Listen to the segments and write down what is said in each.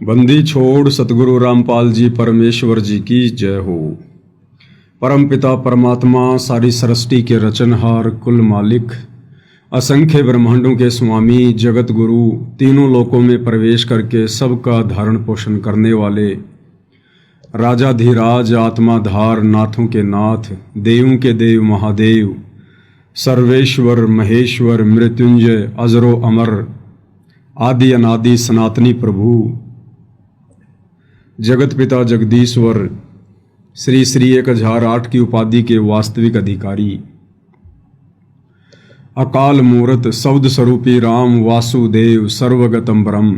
बंदी छोड़ सतगुरु रामपाल जी परमेश्वर जी की जय हो। परम पिता परमात्मा सारी सृष्टि के रचनहार कुल मालिक असंख्य ब्रह्मांडों के स्वामी जगत गुरु तीनों लोकों में प्रवेश करके सबका धारण पोषण करने वाले राजाधिराज आत्माधार नाथों के नाथ देवों के देव महादेव सर्वेश्वर महेश्वर मृत्युंजय अजरो अमर आदि अनादि सनातनी प्रभु जगत पिता जगदीश्वर श्री श्री 1008 की उपाधि के वास्तविक अधिकारी अकाल मूर्त शब्द स्वरूपी राम वासुदेव सर्वगतम ब्रह्म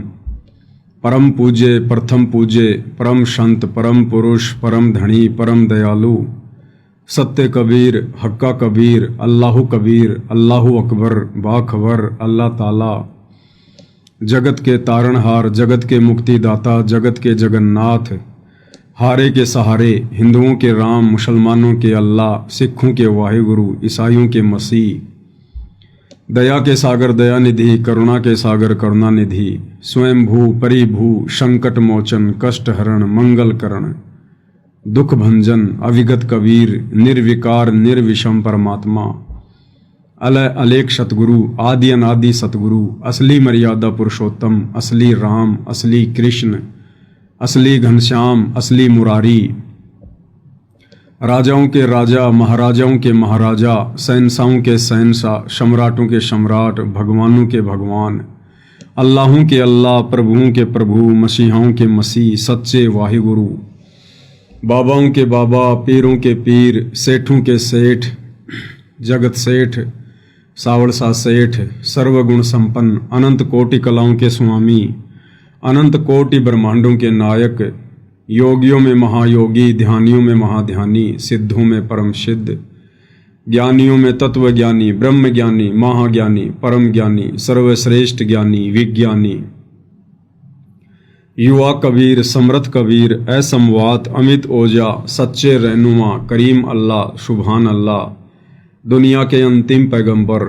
परम पूज्य प्रथम पूज्य परम संत परम पुरुष परम धनी परम दयालु सत्य कबीर हक्का कबीर अल्लाहु अकबर बाखबर अल्लाह ताला जगत के तारणहार जगत के मुक्तिदाता जगत के जगन्नाथ हारे के सहारे हिंदुओं के राम मुसलमानों के अल्लाह सिखों के वाहिगुरु ईसाइयों के मसीह दया के सागर दया निधि करुणा के सागर करुणा निधि स्वयं भू परिभू संकट मोचन कष्ट हरण मंगल करण दुख भंजन अविगत कबीर निर्विकार निर्विषम परमात्मा अलय अलेख सतगुरु आदि अनादि सतगुरु असली मर्यादा पुरुषोत्तम असली राम असली कृष्ण असली घनश्याम असली मुरारी राजाओं के राजा महाराजाओं के महाराजा शहंशाहों के शहंशाह सम्राटों के सम्राट भगवानों के भगवान अल्लाहों के अल्लाह प्रभुओं के प्रभु मसीहाओं के मसीह सच्चे वाहिगुरु बाबाओं के बाबा पीरों के पीर सेठों के सेठ जगत सेठ सावड़सा सेठ सर्वगुण संपन्न अनंत कोटि कलाओं के स्वामी अनंत कोटि ब्रह्मांडों के नायक योगियों में महायोगी ध्यानियों में महाध्यानी सिद्धों में परम सिद्ध ज्ञानियों में तत्व ज्ञानी ब्रह्म ज्ञानी महाज्ञानी परम ज्ञानी सर्वश्रेष्ठ ज्ञानी विज्ञानी युवा कबीर समर्थ कबीर असमवात अमित ओजा सच्चे रहनुमा करीम अल्लाह सुभान अल्लाह दुनिया के अंतिम पैगंबर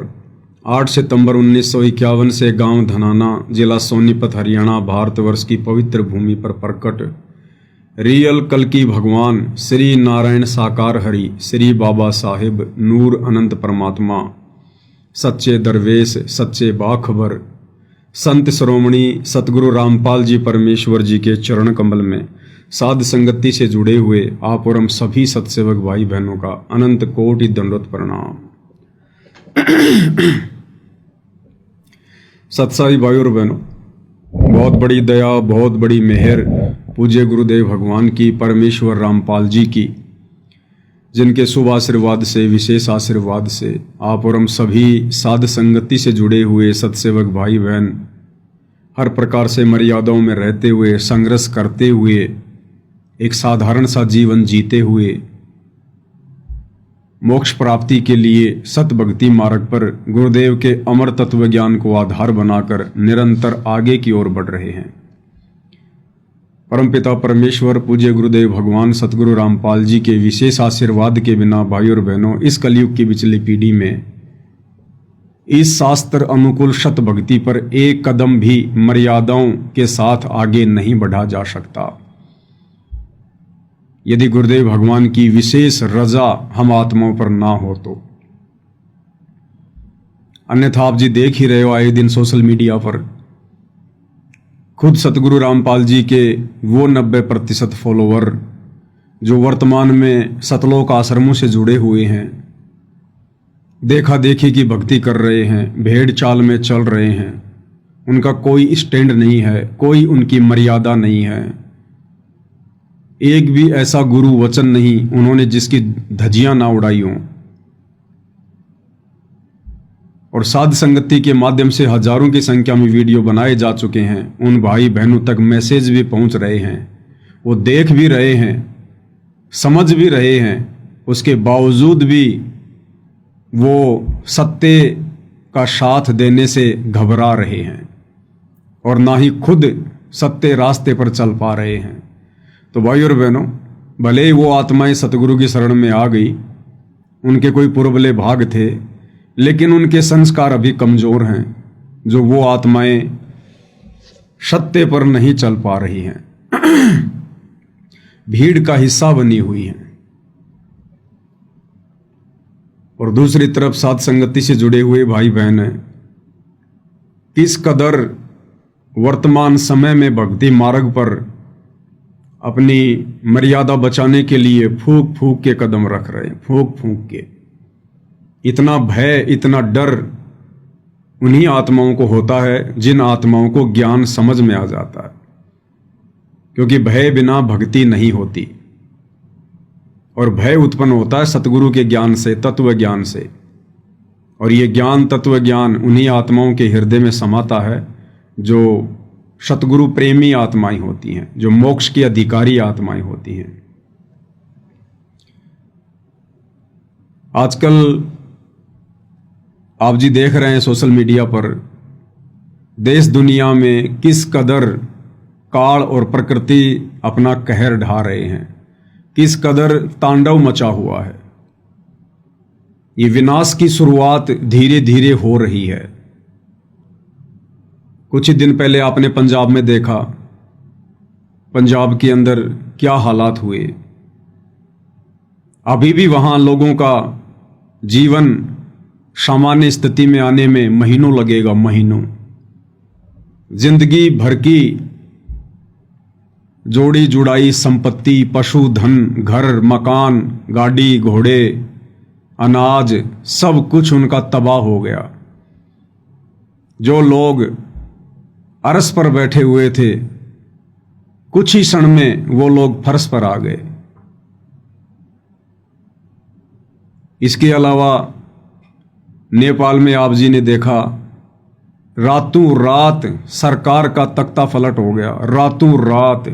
8 सितंबर 1951 से गांव धनाना जिला सोनीपत हरियाणा भारतवर्ष की पवित्र भूमि पर प्रकट रियल कल की भगवान श्री नारायण साकार हरि श्री बाबा साहिब नूर अनंत परमात्मा सच्चे दरवेश सच्चे बाखबर संत श्रोमणी सतगुरु रामपाल जी परमेश्वर जी के चरण कमल में साध संगति से जुड़े हुए आप और हम सभी सत्सेवक भाई बहनों का अनंत कोटि दंडवत प्रणाम। सत्साई भाई और बहनों, बहुत बड़ी दया बहुत बड़ी मेहर पूज्य गुरुदेव भगवान की परमेश्वर रामपाल जी की, जिनके शुभ आशीर्वाद से विशेष आशीर्वाद से आप और हम सभी साध संगति से जुड़े हुए सत्सेवक भाई बहन हर प्रकार से मर्यादाओं में रहते हुए संघर्ष करते हुए एक साधारण सा जीवन जीते हुए मोक्ष प्राप्ति के लिए सत भक्ति मार्ग पर गुरुदेव के अमर तत्व ज्ञान को आधार बनाकर निरंतर आगे की ओर बढ़ रहे हैं। परमपिता परमेश्वर पूज्य गुरुदेव भगवान सतगुरु रामपाल जी के विशेष आशीर्वाद के बिना भाई और बहनों इस कलयुग की पिछली पीढ़ी में इस शास्त्र अनुकूल सत भक्ति पर एक कदम भी मर्यादाओं के साथ आगे नहीं बढ़ा जा सकता। यदि गुरुदेव भगवान की विशेष रजा हम आत्माओं पर ना हो तो, अन्यथा आप जी देख ही रहे हो आए दिन सोशल मीडिया पर खुद सतगुरु रामपाल जी के वो 90% फॉलोवर जो वर्तमान में सतलोक आश्रमों से जुड़े हुए हैं, देखा देखी की भक्ति कर रहे हैं, भेड़ चाल में चल रहे हैं, उनका कोई स्टैंड नहीं है, कोई उनकी मर्यादा नहीं है, एक भी ऐसा गुरु वचन नहीं उन्होंने जिसकी धज्जियां ना उड़ाई हों। और साध संगति के माध्यम से हजारों की संख्या में वीडियो बनाए जा चुके हैं, उन भाई बहनों तक मैसेज भी पहुंच रहे हैं, वो देख भी रहे हैं समझ भी रहे हैं, उसके बावजूद भी वो सत्य का साथ देने से घबरा रहे हैं और ना ही खुद सत्य रास्ते पर चल पा रहे हैं। तो भाई और बहनों, भले ही वो आत्माएं सतगुरु की शरण में आ गई, उनके कोई पूर्वले भाग थे, लेकिन उनके संस्कार अभी कमजोर हैं। जो वो आत्माएं सत्य पर नहीं चल पा रही हैं, भीड़ का हिस्सा बनी हुई हैं। और दूसरी तरफ साध संगति से जुड़े हुए भाई बहन हैं, किस कदर वर्तमान समय में भक्ति मार्ग पर अपनी मर्यादा बचाने के लिए फूंक फूंक के कदम रख रहे हैं, फूंक फूंक के। इतना भय, इतना डर उन्हीं आत्माओं को होता है जिन आत्माओं को ज्ञान समझ में आ जाता है, क्योंकि भय बिना भक्ति नहीं होती। और भय उत्पन्न होता है सतगुरु के ज्ञान से, तत्व ज्ञान से। और ये ज्ञान, तत्व ज्ञान उन्हीं आत्माओं के हृदय में समाता है जो सतगुरु प्रेमी आत्माएं होती हैं, जो मोक्ष की अधिकारी आत्माएं होती हैं। आजकल आप जी देख रहे हैं सोशल मीडिया पर देश दुनिया में किस कदर काल और प्रकृति अपना कहर ढा रहे हैं, किस कदर तांडव मचा हुआ है। ये विनाश की शुरुआत धीरे धीरे हो रही है। कुछ ही दिन पहले आपने पंजाब में देखा, पंजाब के अंदर क्या हालात हुए। अभी भी वहां लोगों का जीवन सामान्य स्थिति में आने में महीनों लगेगा, महीनों। जिंदगी भर की जोड़ी जुड़ाई संपत्ति, पशुधन, घर, मकान, गाड़ी, घोड़े, अनाज, सब कुछ उनका तबाह हो गया। जो लोग अरस पर बैठे हुए थे, कुछ ही क्षण में वो लोग फर्श पर आ गए। इसके अलावा नेपाल में आप जी ने देखा, रातों रात सरकार का तख्ता पलट हो गया, रातों रात।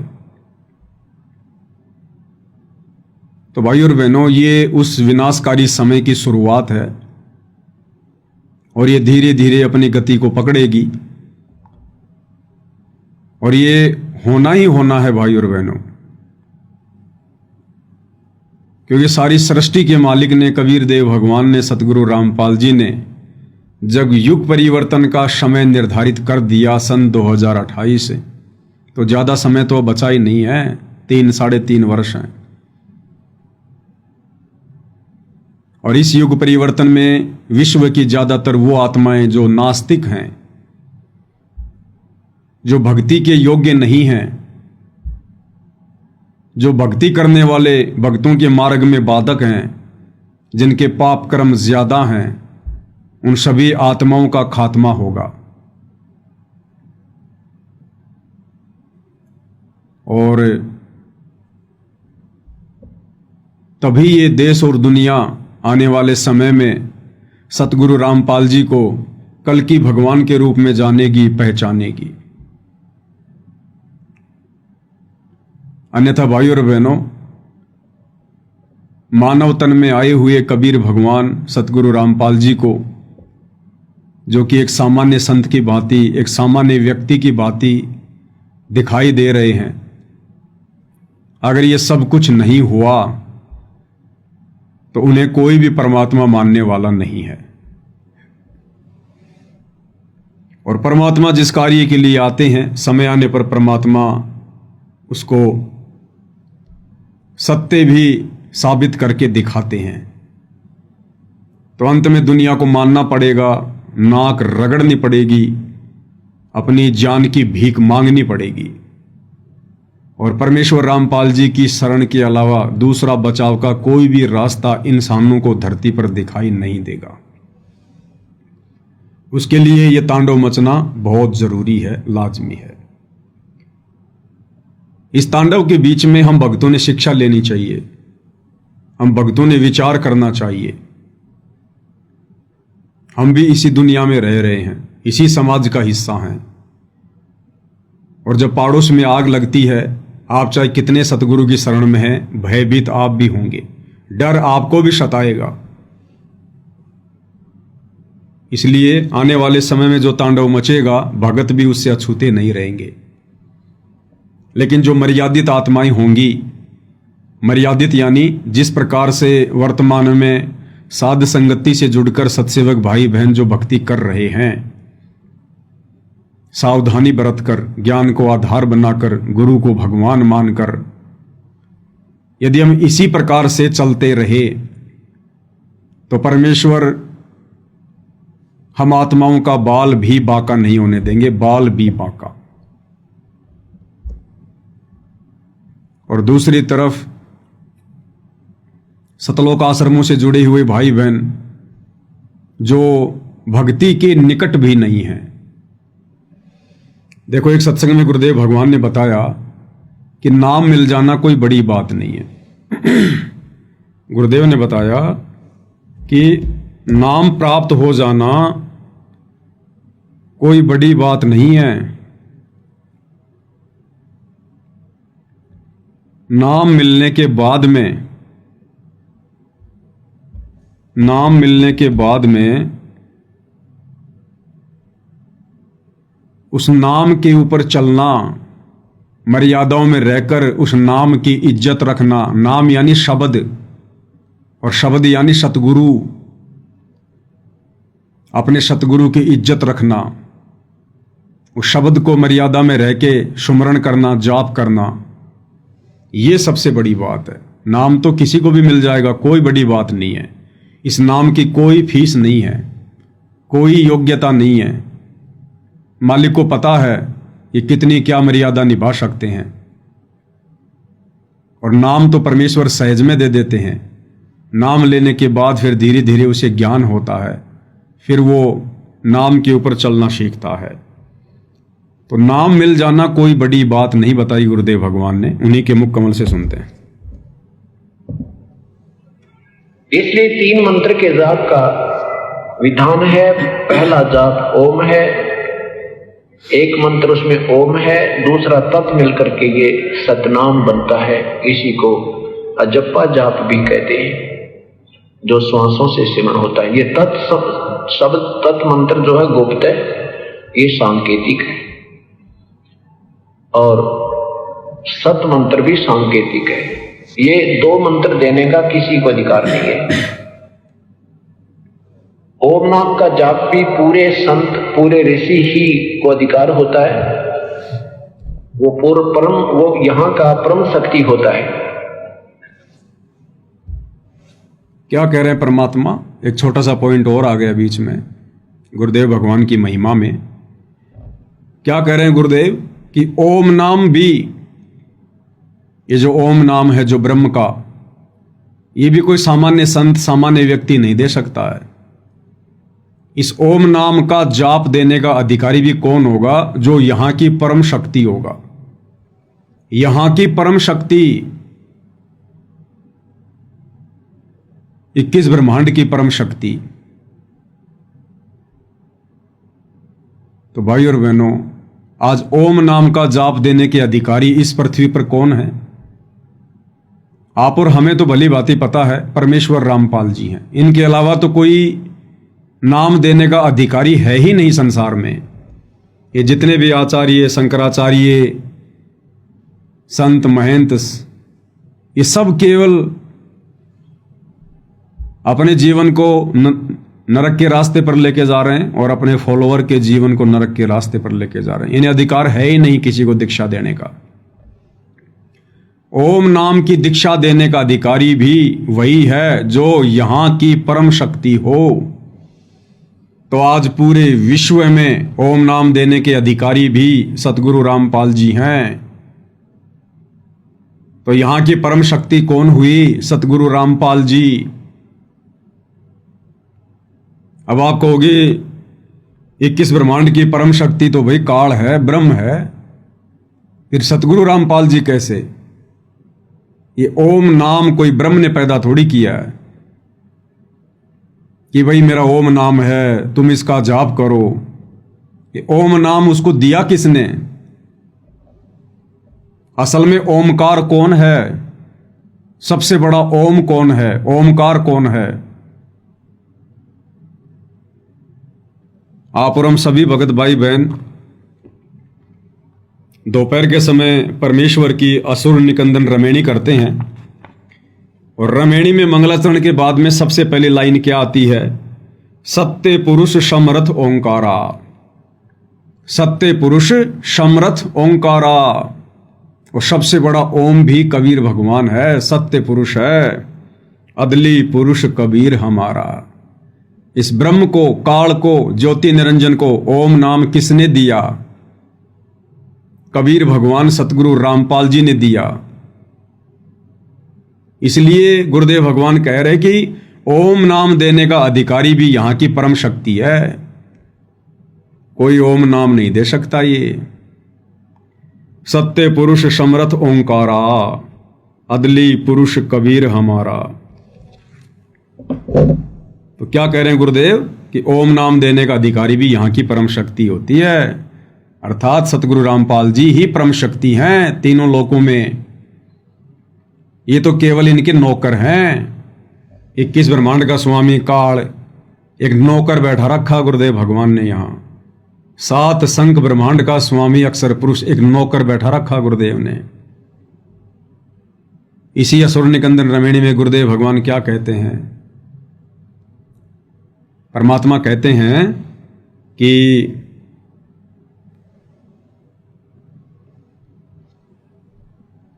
तो भाई और बहनों, ये उस विनाशकारी समय की शुरुआत है और ये धीरे धीरे अपनी गति को पकड़ेगी। और ये होना ही होना है भाई और बहनों, क्योंकि सारी सृष्टि के मालिक ने, कबीर देव भगवान ने, सतगुरु रामपाल जी ने जब युग परिवर्तन का समय निर्धारित कर दिया सन 2028 से, तो ज़्यादा समय तो बचा ही नहीं है, 3-3.5 वर्ष हैं। और इस युग परिवर्तन में विश्व की ज़्यादातर वो आत्माएं जो नास्तिक हैं, जो भक्ति के योग्य नहीं हैं, जो भक्ति करने वाले भक्तों के मार्ग में बाधक हैं, जिनके पाप कर्म ज्यादा हैं, उन सभी आत्माओं का खात्मा होगा। और तभी ये देश और दुनिया आने वाले समय में सतगुरु रामपाल जी को कल की भगवान के रूप में जानेगी, पहचानेगी। अन्यथा भाई और बहनों, मानव तन में आए हुए कबीर भगवान सतगुरु रामपाल जी को, जो कि एक सामान्य संत की भांति, एक सामान्य व्यक्ति की भांति दिखाई दे रहे हैं, अगर ये सब कुछ नहीं हुआ तो उन्हें कोई भी परमात्मा मानने वाला नहीं है। और परमात्मा जिस कार्य के लिए आते हैं, समय आने पर परमात्मा उसको सत्य भी साबित करके दिखाते हैं। तो अंत में दुनिया को मानना पड़ेगा, नाक रगड़नी पड़ेगी, अपनी जान की भीख मांगनी पड़ेगी। और परमेश्वर रामपाल जी की शरण के अलावा दूसरा बचाव का कोई भी रास्ता इंसानों को धरती पर दिखाई नहीं देगा। उसके लिए यह तांडव मचना बहुत जरूरी है, लाजमी है। इस तांडव के बीच में हम भक्तों ने शिक्षा लेनी चाहिए, हम भक्तों ने विचार करना चाहिए। हम भी इसी दुनिया में रह रहे हैं, इसी समाज का हिस्सा हैं। और जब पड़ोस में आग लगती है, आप चाहे कितने सतगुरु की शरण में हैं, भयभीत आप भी होंगे, डर आपको भी सताएगा। इसलिए आने वाले समय में जो तांडव मचेगा, भगत भी उससे अछूते नहीं रहेंगे। लेकिन जो मर्यादित आत्माएं होंगी, मर्यादित यानी जिस प्रकार से वर्तमान में साध संगति से जुड़कर सत्सेवक भाई बहन जो भक्ति कर रहे हैं, सावधानी बरतकर, ज्ञान को आधार बनाकर, गुरु को भगवान मानकर यदि हम इसी प्रकार से चलते रहे तो परमेश्वर हम आत्माओं का बाल भी बांका नहीं होने देंगे, बाल भी बांका। और दूसरी तरफ सतलोक आश्रमों से जुड़े हुए भाई बहन जो भक्ति के निकट भी नहीं हैं। देखो, एक सत्संग में गुरुदेव भगवान ने बताया कि नाम मिल जाना कोई बड़ी बात नहीं है। गुरुदेव ने बताया कि नाम प्राप्त हो जाना कोई बड़ी बात नहीं है। नाम मिलने के बाद में उस नाम के ऊपर चलना, मर्यादाओं में रहकर उस नाम की इज्जत रखना। नाम यानी शब्द, और शब्द यानी सतगुरु। अपने सतगुरु की इज्जत रखना, उस शब्द को मर्यादा में रह के सुमरण करना, जाप करना, ये सबसे बड़ी बात है। नाम तो किसी को भी मिल जाएगा, कोई बड़ी बात नहीं है। इस नाम की कोई फीस नहीं है, कोई योग्यता नहीं है। मालिक को पता है कि कितनी क्या मर्यादा निभा सकते हैं, और नाम तो परमेश्वर सहज में दे देते हैं। नाम लेने के बाद फिर धीरे धीरे उसे ज्ञान होता है, फिर वो नाम के ऊपर चलना सीखता है। तो नाम मिल जाना कोई बड़ी बात नहीं बताई गुरुदेव भगवान ने। उन्हीं के मुख कमल से सुनते हैं। इसलिए 3 मंत्र के जाप का विधान है। पहला जाप ओम है, एक मंत्र उसमें ओम है, दूसरा तत् मिलकर के ये सतनाम बनता है। इसी को अजप्पा जाप भी कहते हैं, जो श्वासों से सिमरण होता है। ये शब्द तत् मंत्र जो है गुप्त है, ये सांकेतिक है, और सत मंत्र भी सांकेतिक है। ये 2 मंत्र देने का किसी को अधिकार नहीं है। ओम नाम का जाप भी पूरे संत, पूरे ऋषि ही को अधिकार होता है। वो यहां का परम शक्ति होता है। क्या कह रहे हैं परमात्मा? एक छोटा सा पॉइंट और आ गया बीच में गुरुदेव भगवान की महिमा में। क्या कह रहे हैं गुरुदेव कि ओम नाम भी, ये जो ओम नाम है जो ब्रह्म का, ये भी कोई सामान्य संत, सामान्य व्यक्ति नहीं दे सकता है। इस ओम नाम का जाप देने का अधिकारी भी कौन होगा? जो यहां की परम शक्ति होगा। यहां की परम शक्ति, 21 ब्रह्मांड की परम शक्ति। तो भाई और बहनों, आज ओम नाम का जाप देने के अधिकारी इस पृथ्वी पर कौन है? आप और हमें तो भली भांति पता है, परमेश्वर रामपाल जी हैं। इनके अलावा तो कोई नाम देने का अधिकारी है ही नहीं संसार में। ये जितने भी आचार्य, शंकराचार्य, संत, महंत, ये सब केवल अपने जीवन को नरक के रास्ते पर लेके जा रहे हैं, और अपने फॉलोअर के जीवन को नरक के रास्ते पर लेके जा रहे हैं। इन्हें अधिकार है ही नहीं किसी को दीक्षा देने का। ओम नाम की दीक्षा देने का अधिकारी भी वही है जो यहां की परम शक्ति हो। तो आज पूरे विश्व में ओम नाम देने के अधिकारी भी सतगुरु रामपाल जी हैं। तो यहां की परम शक्ति कौन हुई? सतगुरु रामपाल जी। अब आप कहोगे 21 ब्रह्मांड की परम शक्ति तो भाई काल है, ब्रह्म है, फिर सतगुरु रामपाल जी कैसे? ये ओम नाम कोई ब्रह्म ने पैदा थोड़ी किया है कि भाई मेरा ओम नाम है, तुम इसका जाप करो। ये ओम नाम उसको दिया किसने? असल में ओमकार कौन है? सबसे बड़ा ओम कौन है? ओमकार कौन है? आप और हम सभी भगत भाई बहन दोपहर के समय परमेश्वर की असुर निकंदन रमेणी करते हैं, और रमेणी में मंगलाचरण के बाद में सबसे पहली लाइन क्या आती है? सत्य पुरुष समर्थ ओंकारा। सत्य पुरुष समरथ ओंकारा। और सबसे बड़ा ओम भी कबीर भगवान है, सत्य पुरुष है, अदली पुरुष कबीर हमारा। इस ब्रह्म को, काल को, ज्योति निरंजन को ओम नाम किसने दिया? कबीर भगवान सतगुरु रामपाल जी ने दिया। इसलिए गुरुदेव भगवान कह रहे कि ओम नाम देने का अधिकारी भी यहां की परम शक्ति है, कोई ओम नाम नहीं दे सकता। ये सत्य पुरुष समरथ ओंकारा, अदली पुरुष कबीर हमारा। तो क्या कह रहे हैं गुरुदेव कि ओम नाम देने का अधिकारी भी यहां की परम शक्ति होती है, अर्थात सतगुरु रामपाल जी ही परम शक्ति हैं तीनों लोकों में। ये तो केवल इनके नौकर हैं। 21 ब्रह्मांड का स्वामी काल एक नौकर बैठा रखा गुरुदेव भगवान ने यहां। 7 संख ब्रह्मांड का स्वामी अक्षर पुरुष एक नौकर बैठा रखा गुरुदेव ने। इसी असुर निकंदन रमणी में गुरुदेव भगवान क्या कहते हैं? परमात्मा कहते हैं कि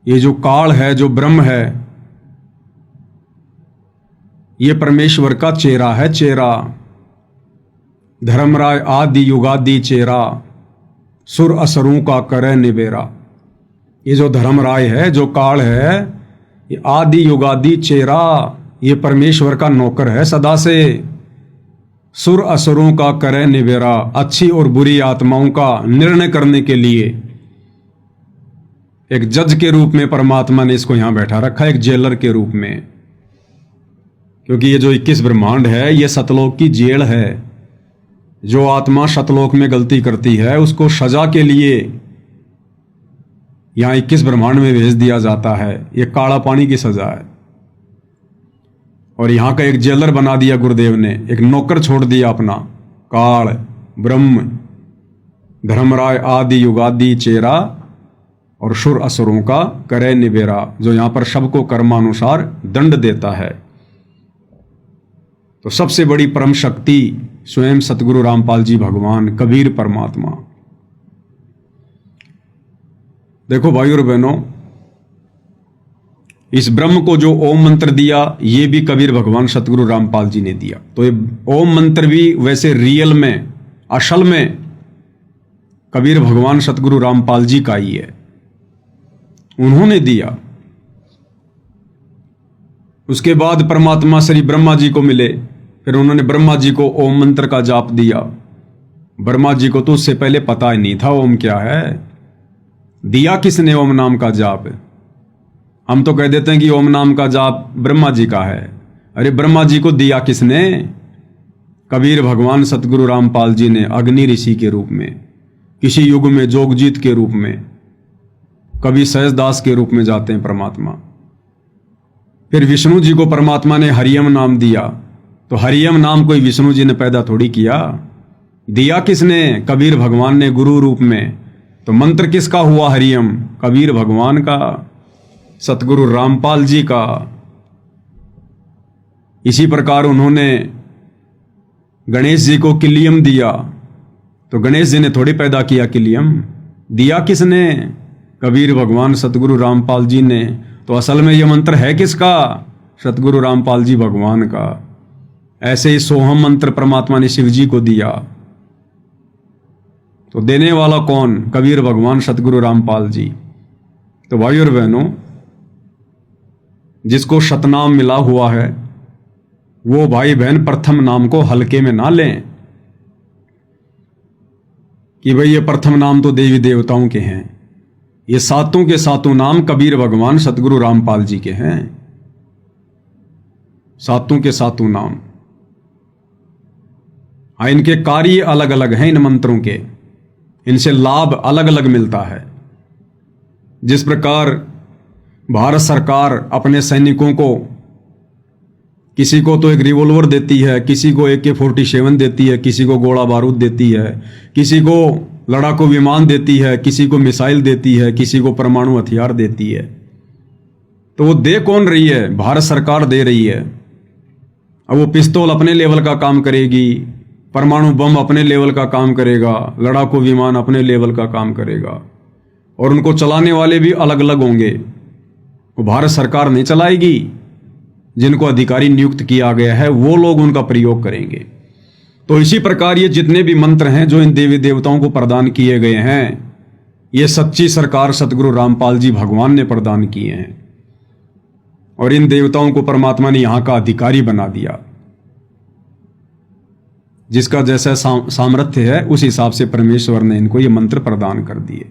ये जो काल है, जो ब्रह्म है, ये परमेश्वर का चेहरा है, चेहरा। धर्मराय आदि युगादि चेहरा, सुर असुरों का करे निबेरा। ये जो धर्मराय है, जो काल है, ये आदि युगादि चेहरा, ये परमेश्वर का नौकर है सदा से। सुर असुरों का करे निबेरा, अच्छी और बुरी आत्माओं का निर्णय करने के लिए एक जज के रूप में परमात्मा ने इसको यहां बैठा रखा, एक जेलर के रूप में। क्योंकि ये जो 21 ब्रह्मांड है, ये सतलोक की जेल है। जो आत्मा सतलोक में गलती करती है उसको सजा के लिए यहां 21 ब्रह्मांड में भेज दिया जाता है। ये काला पानी की सजा है। और यहां का एक जेलर बना दिया गुरुदेव ने, एक नौकर छोड़ दिया अपना, काल ब्रह्म धर्मराय आदि युगादि चेहरा और सुर असुरों का करे निबेरा, जो यहां पर सबको कर्मानुसार दंड देता है। तो सबसे बड़ी परम शक्ति स्वयं सतगुरु रामपाल जी भगवान, कबीर परमात्मा। देखो भाइयों और बहनों, इस ब्रह्म को जो ओम मंत्र दिया, ये भी कबीर भगवान सतगुरु रामपाल जी ने दिया। तो ये ओम मंत्र भी वैसे रियल में, असल में कबीर भगवान सतगुरु रामपाल जी का ही है, उन्होंने दिया। उसके बाद परमात्मा श्री ब्रह्मा जी को मिले, फिर उन्होंने ब्रह्मा जी को ओम मंत्र का जाप दिया। ब्रह्मा जी को तो उससे पहले पता ही नहीं था ओम क्या है। दिया किसने ओम नाम का जाप? हम तो कह देते हैं कि ओम नाम का जाप ब्रह्मा जी का है। अरे ब्रह्मा जी को दिया किसने? कबीर भगवान सतगुरु रामपाल जी ने, अग्नि ऋषि के रूप में, किसी युग में जोगजीत के रूप में, कभी सहजदास के रूप में जाते हैं परमात्मा। फिर विष्णु जी को परमात्मा ने हरियम नाम दिया। तो हरियम नाम कोई विष्णु जी ने पैदा थोड़ी किया, दिया किसने? कबीर भगवान ने गुरु रूप में। तो मंत्र किसका हुआ हरियम? कबीर भगवान का, सतगुरु रामपाल जी का। इसी प्रकार उन्होंने गणेश जी को किलियम दिया। तो गणेश जी ने थोड़ी पैदा किया किलियम, दिया किसने? कबीर भगवान सतगुरु रामपाल जी ने। तो असल में यह मंत्र है किसका? सतगुरु रामपाल जी भगवान का। ऐसे ही सोहम मंत्र परमात्मा ने शिव जी को दिया। तो देने वाला कौन? कबीर भगवान सतगुरु रामपाल जी। तो भाइयों और बहनों, जिसको शतनाम मिला हुआ है वो भाई बहन प्रथम नाम को हल्के में ना लें कि भाई ये प्रथम नाम तो देवी देवताओं के हैं। ये सातों के सातों नाम कबीर भगवान सतगुरु रामपाल जी के हैं। सातों के सातों नाम। हाँ, इनके कार्य अलग अलग हैं, इन मंत्रों के, इनसे लाभ अलग अलग मिलता है। जिस प्रकार भारत सरकार अपने सैनिकों को, किसी को तो एक रिवॉल्वर देती है, किसी को AK-47 देती है, किसी को गोला बारूद देती है, किसी को लड़ाकू विमान देती है, किसी को मिसाइल देती है, किसी को परमाणु हथियार देती है। तो वो दे कौन रही है? भारत सरकार दे रही है। अब वो पिस्तौल अपने लेवल का काम करेगी, परमाणु बम अपने लेवल का काम करेगा, लड़ाकू विमान अपने लेवल का काम करेगा, और उनको चलाने वाले भी अलग अलग होंगे। वो भारत सरकार नहीं चलाएगी, जिनको अधिकारी नियुक्त किया गया है वो लोग उनका प्रयोग करेंगे। तो इसी प्रकार ये जितने भी मंत्र हैं जो इन देवी देवताओं को प्रदान किए गए हैं, ये सच्ची सरकार सतगुरु रामपाल जी भगवान ने प्रदान किए हैं, और इन देवताओं को परमात्मा ने यहां का अधिकारी बना दिया। जिसका जैसा सामर्थ्य है उस हिसाब से परमेश्वर ने इनको ये मंत्र प्रदान कर दिए।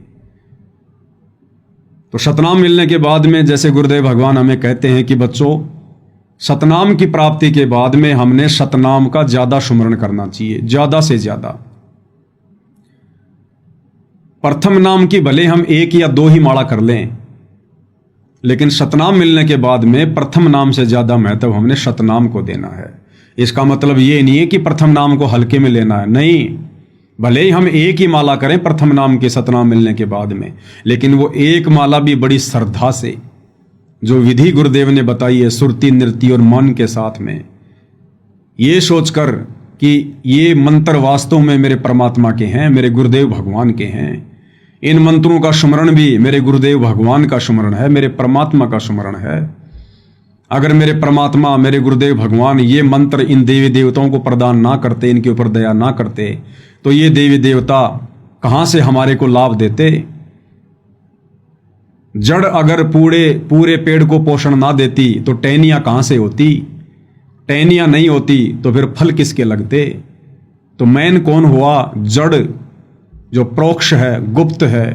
तो सतनाम मिलने के बाद में जैसे गुरुदेव भगवान हमें कहते हैं कि बच्चों, सतनाम की प्राप्ति के बाद में हमने सतनाम का ज्यादा सुमरण करना चाहिए, ज्यादा से ज्यादा। प्रथम नाम की भले हम 1 या 2 ही माला कर लें, लेकिन सतनाम मिलने के बाद में प्रथम नाम से ज्यादा महत्व हमने सतनाम को देना है। इसका मतलब ये नहीं है कि प्रथम नाम को हल्के में लेना है, नहीं। भले ही हम 1 ही माला करें प्रथम नाम के सतनाम मिलने के बाद में, लेकिन वो 1 माला भी बड़ी श्रद्धा से, जो विधि गुरुदेव ने बताई है, सुरती नृत्य और मन के साथ में, ये सोचकर कि ये मंत्र वास्तव में मेरे परमात्मा के हैं, मेरे गुरुदेव भगवान के हैं। इन मंत्रों का स्मरण भी मेरे गुरुदेव भगवान का स्मरण है, मेरे परमात्मा का स्मरण है। अगर मेरे परमात्मा, मेरे गुरुदेव भगवान ये मंत्र इन देवी देवताओं को प्रदान ना करते, इनके ऊपर दया ना करते, तो ये देवी देवता कहां से हमारे को लाभ देते। जड़ अगर पूरे पेड़ को पोषण ना देती तो टहनियां कहां से होती, टहनियां नहीं होती तो फिर फल किसके लगते। तो मैन कौन हुआ? जड़, जो प्रोक्ष है, गुप्त है,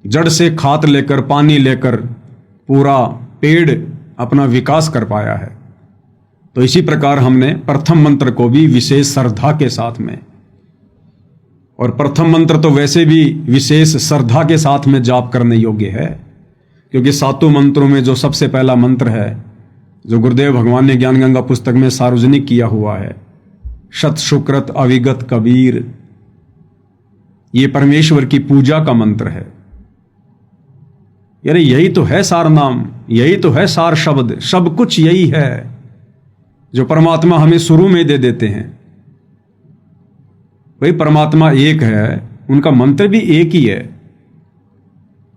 जड़ से खाद लेकर, पानी लेकर पूरा पेड़ अपना विकास कर पाया है। तो इसी प्रकार हमने प्रथम मंत्र को भी विशेष श्रद्धा के साथ में, और प्रथम मंत्र तो वैसे भी विशेष श्रद्धा के साथ में जाप करने योग्य है, क्योंकि 7 मंत्रों में जो सबसे पहला मंत्र है, जो गुरुदेव भगवान ने ज्ञान गंगा पुस्तक में सार्वजनिक किया हुआ है, शत सुकृत अविगत कबीर, ये परमेश्वर की पूजा का मंत्र है। यानी यही तो है सार नाम, यही तो है सार शब्द, सब कुछ यही है जो परमात्मा हमें शुरू में दे देते हैं। भाई परमात्मा एक है, उनका मंत्र भी एक ही है,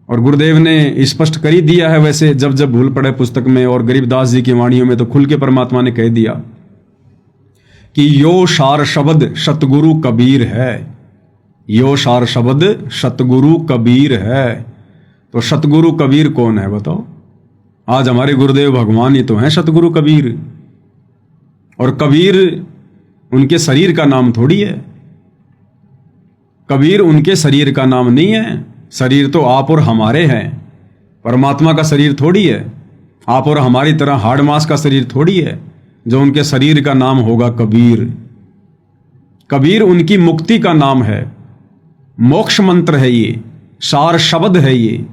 और गुरुदेव ने स्पष्ट कर ही दिया है। वैसे जब जब भूल पड़े पुस्तक में और गरीबदास जी की वाणियों में तो खुल के परमात्मा ने कह दिया कि यो सार शब्द सतगुरु कबीर है, यो सार शब्द सतगुरु कबीर है। तो सतगुरु कबीर कौन है बताओ? आज हमारे गुरुदेव भगवान ही तो हैं सतगुरु कबीर। और कबीर उनके शरीर का नाम थोड़ी है, कबीर उनके शरीर का नाम नहीं है। शरीर तो आप और हमारे हैं, परमात्मा का शरीर थोड़ी है। आप और हमारी तरह हाड़ मांस का शरीर थोड़ी है जो उनके शरीर का नाम होगा कबीर। कबीर उनकी मुक्ति का नाम है, मोक्ष मंत्र है, ये सार शब्द है। ये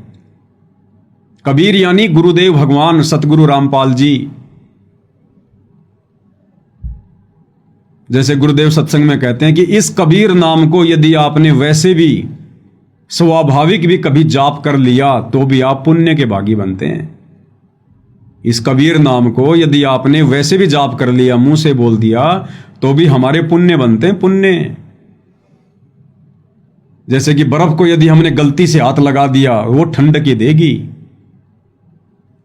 कबीर यानी गुरुदेव भगवान सतगुरु रामपाल जी। जैसे गुरुदेव सत्संग में कहते हैं कि इस कबीर नाम को यदि आपने वैसे भी स्वाभाविक भी कभी जाप कर लिया तो भी आप पुण्य के भागी बनते हैं। इस कबीर नाम को यदि आपने वैसे भी जाप कर लिया, मुंह से बोल दिया, तो भी हमारे पुण्य बनते हैं, पुण्य। जैसे कि बर्फ को यदि हमने गलती से हाथ लगा दिया वो ठंड की देगी,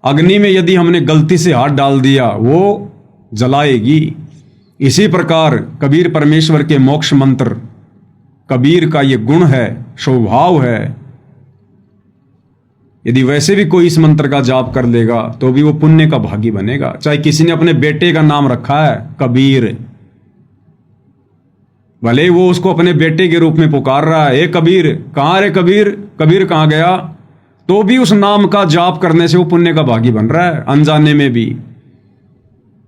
अग्नि में यदि हमने गलती से हाथ डाल दिया वो जलाएगी। इसी प्रकार कबीर परमेश्वर के मोक्ष मंत्र, कबीर का ये गुण है, स्वभाव है। यदि वैसे भी कोई इस मंत्र का जाप कर लेगा तो भी वो पुण्य का भागी बनेगा। चाहे किसी ने अपने बेटे का नाम रखा है कबीर, भले वो उसको अपने बेटे के रूप में पुकार रहा है, ए कबीर, कहां रे कबीर, कबीर कहां गया, तो भी उस नाम का जाप करने से वो पुण्य का भागी बन रहा है, अनजाने में भी।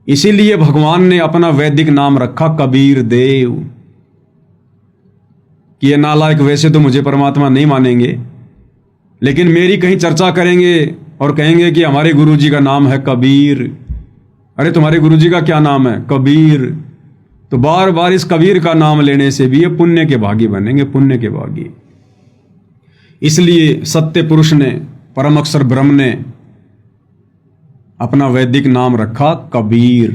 इसीलिए भगवान ने अपना वैदिक नाम रखा कबीर देव। कि ये नालायक वैसे तो मुझे परमात्मा नहीं मानेंगे, लेकिन मेरी कहीं चर्चा करेंगे और कहेंगे कि हमारे गुरुजी का नाम है कबीर। अरे तुम्हारे गुरुजी का क्या नाम है? कबीर। तो बार बार इस कबीर का नाम लेने से भी ये पुण्य के भागी बनेंगे, पुण्य के भागी। इसलिए सत्य पुरुष ने, परम अक्षर ब्रह्म ने अपना वैदिक नाम रखा कबीर।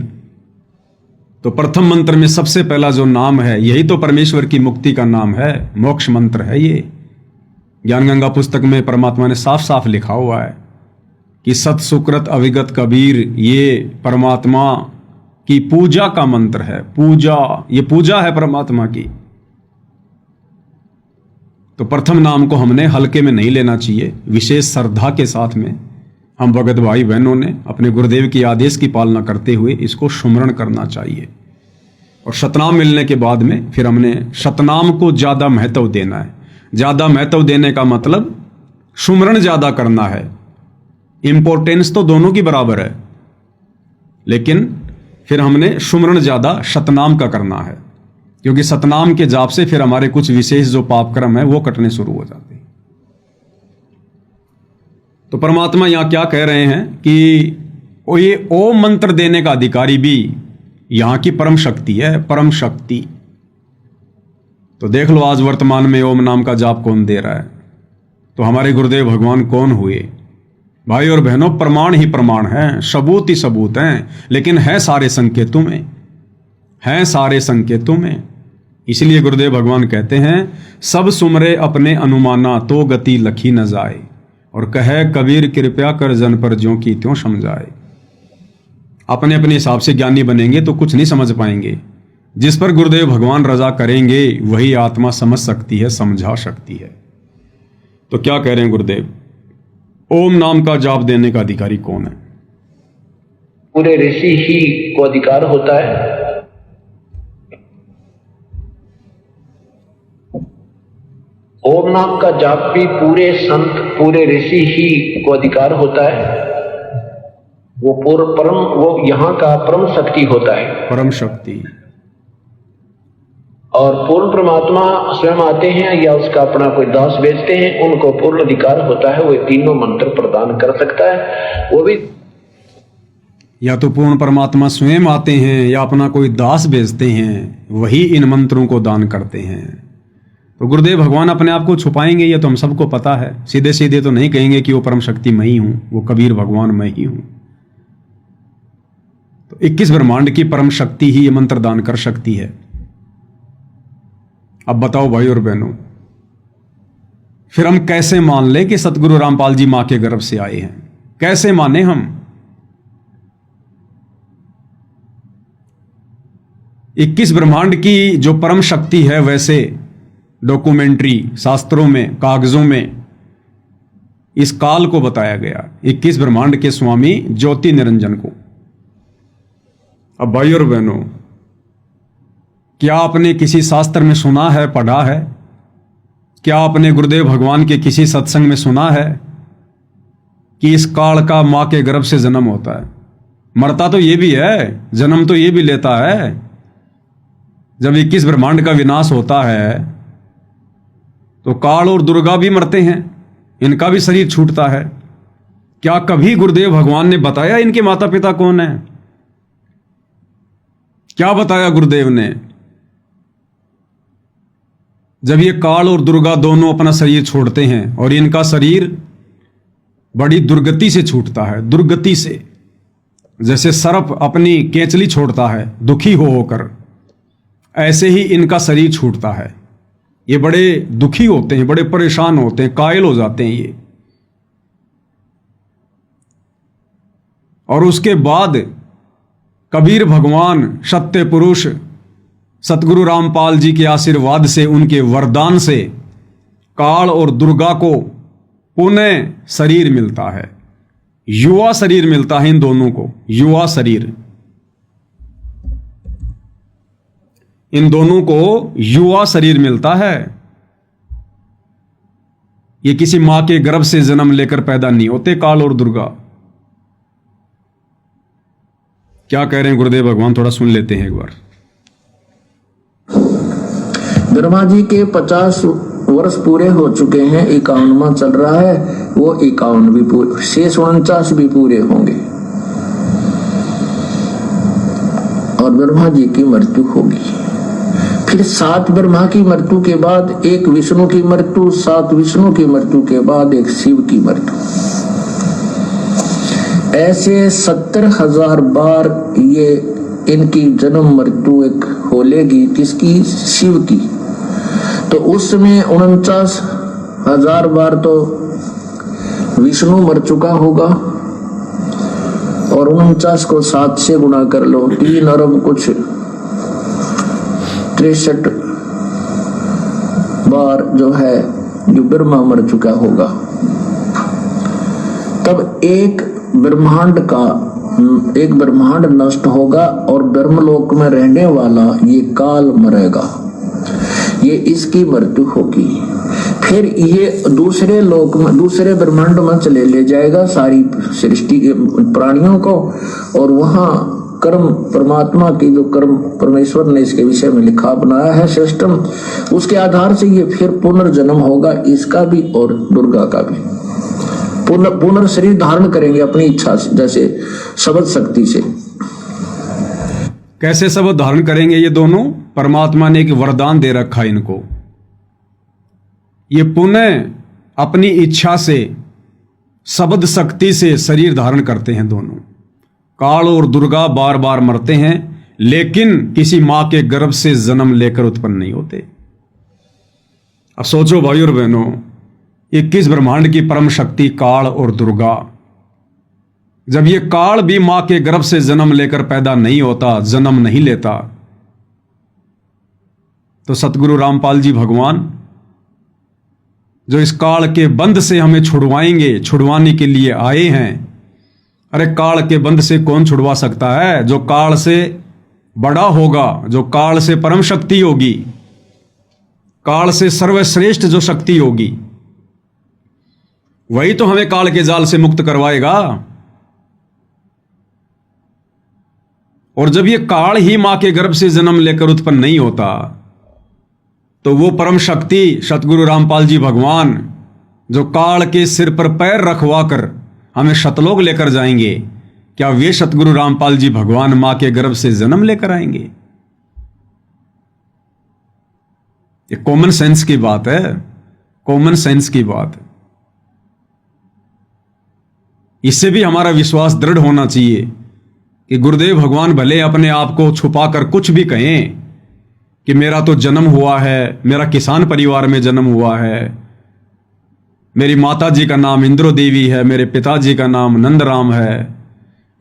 तो प्रथम मंत्र में सबसे पहला जो नाम है यही तो परमेश्वर की मुक्ति का नाम है, मोक्ष मंत्र है ये। ज्ञान गंगा पुस्तक में परमात्मा ने साफ साफ लिखा हुआ है कि सत सुकृत अविगत कबीर, ये परमात्मा की पूजा का मंत्र है। पूजा, ये पूजा है परमात्मा की। तो प्रथम नाम को हमने हल्के में नहीं लेना चाहिए, विशेष श्रद्धा के साथ में हम भगत भाई बहनों ने अपने गुरुदेव की आदेश की पालना करते हुए इसको सुमरण करना चाहिए। और शतनाम मिलने के बाद में फिर हमने शतनाम को ज़्यादा महत्व देना है। ज़्यादा महत्व देने का मतलब सुमरण ज़्यादा करना है। इंपॉर्टेंस तो दोनों की बराबर है, लेकिन फिर हमने सुमरण ज़्यादा शतनाम का करना है, क्योंकि सतनाम के जाप से फिर हमारे कुछ विशेष जो पाप कर्म है वो कटने शुरू हो जाते हैं। तो परमात्मा यहां क्या कह रहे हैं कि ये ओम मंत्र देने का अधिकारी भी यहां की परम शक्ति है, परम शक्ति। तो देख लो आज वर्तमान में ओम नाम का जाप कौन दे रहा है, तो हमारे गुरुदेव भगवान कौन हुए? भाई और बहनों, प्रमाण ही प्रमाण हैं, सबूत ही सबूत हैं, लेकिन है सारे संकेतों में, हैं सारे संकेतों में। इसलिए गुरुदेव भगवान कहते हैं, सब सुमरे अपने अनुमाना तो गति लखी न जाए, और कहे कबीर कृपया कर जन पर ज्यों की त्यों समझाए। अपने अपने हिसाब से ज्ञानी बनेंगे तो कुछ नहीं समझ पाएंगे। जिस पर गुरुदेव भगवान रजा करेंगे वही आत्मा समझ सकती है, समझा सकती है। तो क्या कह रहे हैं गुरुदेव? ओम नाम का जाप देने का अधिकारी कौन है? पूरे ऋषि ही को अधिकार होता है। ओम नाम का जाप भी पूरे संत, पूरे ऋषि ही को अधिकार होता है। वो परम, वो यहाँ का परम शक्ति होता है, परम शक्ति। और पूर्ण परमात्मा स्वयं आते हैं या उसका अपना कोई दास भेजते हैं, उनको पूर्ण अधिकार होता है, वो तीनों मंत्र प्रदान कर सकता है। वो भी या तो पूर्ण परमात्मा स्वयं आते हैं या अपना कोई दास भेजते हैं, वही इन मंत्रों को दान करते हैं। तो गुरुदेव भगवान अपने आप को छुपाएंगे ये तो हम सबको पता है। सीधे सीधे तो नहीं कहेंगे कि वो परम शक्ति मैं ही हूं, वो कबीर भगवान मैं ही हूं। तो 21 ब्रह्मांड की परम शक्ति ही ये मंत्र दान कर सकती है। अब बताओ भाई और बहनों, फिर हम कैसे मान ले कि सतगुरु रामपाल जी मां के गर्भ से आए हैं? कैसे माने हम? 21 ब्रह्मांड की जो परम शक्ति है, वैसे डॉक्यूमेंट्री शास्त्रों में, कागजों में इस काल को बताया गया, 21 ब्रह्मांड के स्वामी ज्योति निरंजन को। अब भाई और बहनों, क्या आपने किसी शास्त्र में सुना है, पढ़ा है? क्या आपने गुरुदेव भगवान के किसी सत्संग में सुना है कि इस काल का मां के गर्भ से जन्म होता है? मरता तो ये भी है, जन्म तो ये भी लेता है। जब 21 ब्रह्मांड का विनाश होता है तो काल और दुर्गा भी मरते हैं, इनका भी शरीर छूटता है। क्या कभी गुरुदेव भगवान ने बताया इनके माता पिता कौन है? क्या बताया गुरुदेव ने? जब ये काल और दुर्गा दोनों अपना शरीर छोड़ते हैं और इनका शरीर बड़ी दुर्गति से छूटता है, दुर्गति से, जैसे सर्प अपनी केंचली छोड़ता है दुखी होकर, ऐसे ही इनका शरीर छूटता है। ये बड़े दुखी होते हैं, बड़े परेशान होते हैं, कायल हो जाते हैं ये। और उसके बाद कबीर भगवान सत्य पुरुष सतगुरु रामपाल जी के आशीर्वाद से, उनके वरदान से काल और दुर्गा को पुनः शरीर मिलता है, युवा शरीर मिलता है इन दोनों को, युवा शरीर। इन दोनों को युवा शरीर मिलता है। ये किसी मां के गर्भ से जन्म लेकर पैदा नहीं होते काल और दुर्गा। क्या कह रहे हैं गुरुदेव भगवान, थोड़ा सुन लेते हैं एक बार। ब्रह्मा जी के 50 वर्ष पूरे हो चुके हैं, 51वां चल रहा है, वो 51 भी पूरे, शेष 49 भी पूरे होंगे और ब्रह्मा जी की मृत्यु होगी। फिर 7 ब्रह्मा की मृत्यु के बाद एक विष्णु की मृत्यु, 7 विष्णु की मृत्यु के बाद एक शिव की मृत्यु। ऐसे 70,000 बार ये इनकी जन्म मृत्यु एक होलेगी, किसकी? शिव की। तो उस समय 49,000 बार तो विष्णु मर चुका होगा, और 49 को 7 से गुणा कर लो, 3 अरब कुछ 63 बार जो है जो ब्रह्मा मर चुका होगा। तब एक ब्रह्मांड नष्ट होगा और ब्रह्मलोक में रहने वाला ये काल मरेगा, ये इसकी मृत्यु होगी। फिर ये दूसरे लोक में, दूसरे ब्रह्मांड में चले ले जाएगा सारी सृष्टि के प्राणियों को, और वहां कर्म परमात्मा की जो कर्म परमेश्वर ने इसके विषय में लिखा बनाया है सिस्टम, उसके आधार से ये फिर पुनर्जन्म होगा, इसका भी और दुर्गा का भी। पुनर्शरीर धारण करेंगे अपनी इच्छा से, जैसे शब्द शक्ति से। कैसे शब्द धारण करेंगे ये दोनों? परमात्मा ने एक वरदान दे रखा है इनको, ये पुनः अपनी इच्छा से शब्द शक्ति से शरीर धारण करते हैं दोनों। काल और दुर्गा बार बार मरते हैं, लेकिन किसी मां के गर्भ से जन्म लेकर उत्पन्न नहीं होते। अब सोचो भाई और बहनों, 21 ब्रह्मांड की परम शक्ति काल और दुर्गा, जब ये काल भी मां के गर्भ से जन्म लेकर पैदा नहीं होता, जन्म नहीं लेता, तो सतगुरु रामपाल जी भगवान जो इस काल के बंध से हमें छुड़वाएंगे, छुड़वाने के लिए आए हैं। अरे काल के बंध से कौन छुड़वा सकता है? जो काल से बड़ा होगा, जो काल से परम शक्ति होगी, काल से सर्वश्रेष्ठ जो शक्ति होगी, वही तो हमें काल के जाल से मुक्त करवाएगा। और जब ये काल ही मां के गर्भ से जन्म लेकर उत्पन्न नहीं होता, तो वो परम शक्ति सतगुरु रामपाल जी भगवान जो काल के सिर पर पैर रखवा कर हमें शतलोक लेकर जाएंगे, क्या वे सतगुरु रामपाल जी भगवान मां के गर्भ से जन्म लेकर आएंगे? ये कॉमन सेंस की बात है, कॉमन सेंस की बात है। इससे भी हमारा विश्वास दृढ़ होना चाहिए कि गुरुदेव भगवान भले अपने आप को छुपाकर कुछ भी कहें कि मेरा तो जन्म हुआ है, मेरा किसान परिवार में जन्म हुआ है, मेरी माता जी का नाम इंद्रो देवी है, मेरे पिताजी का नाम नंदराम है,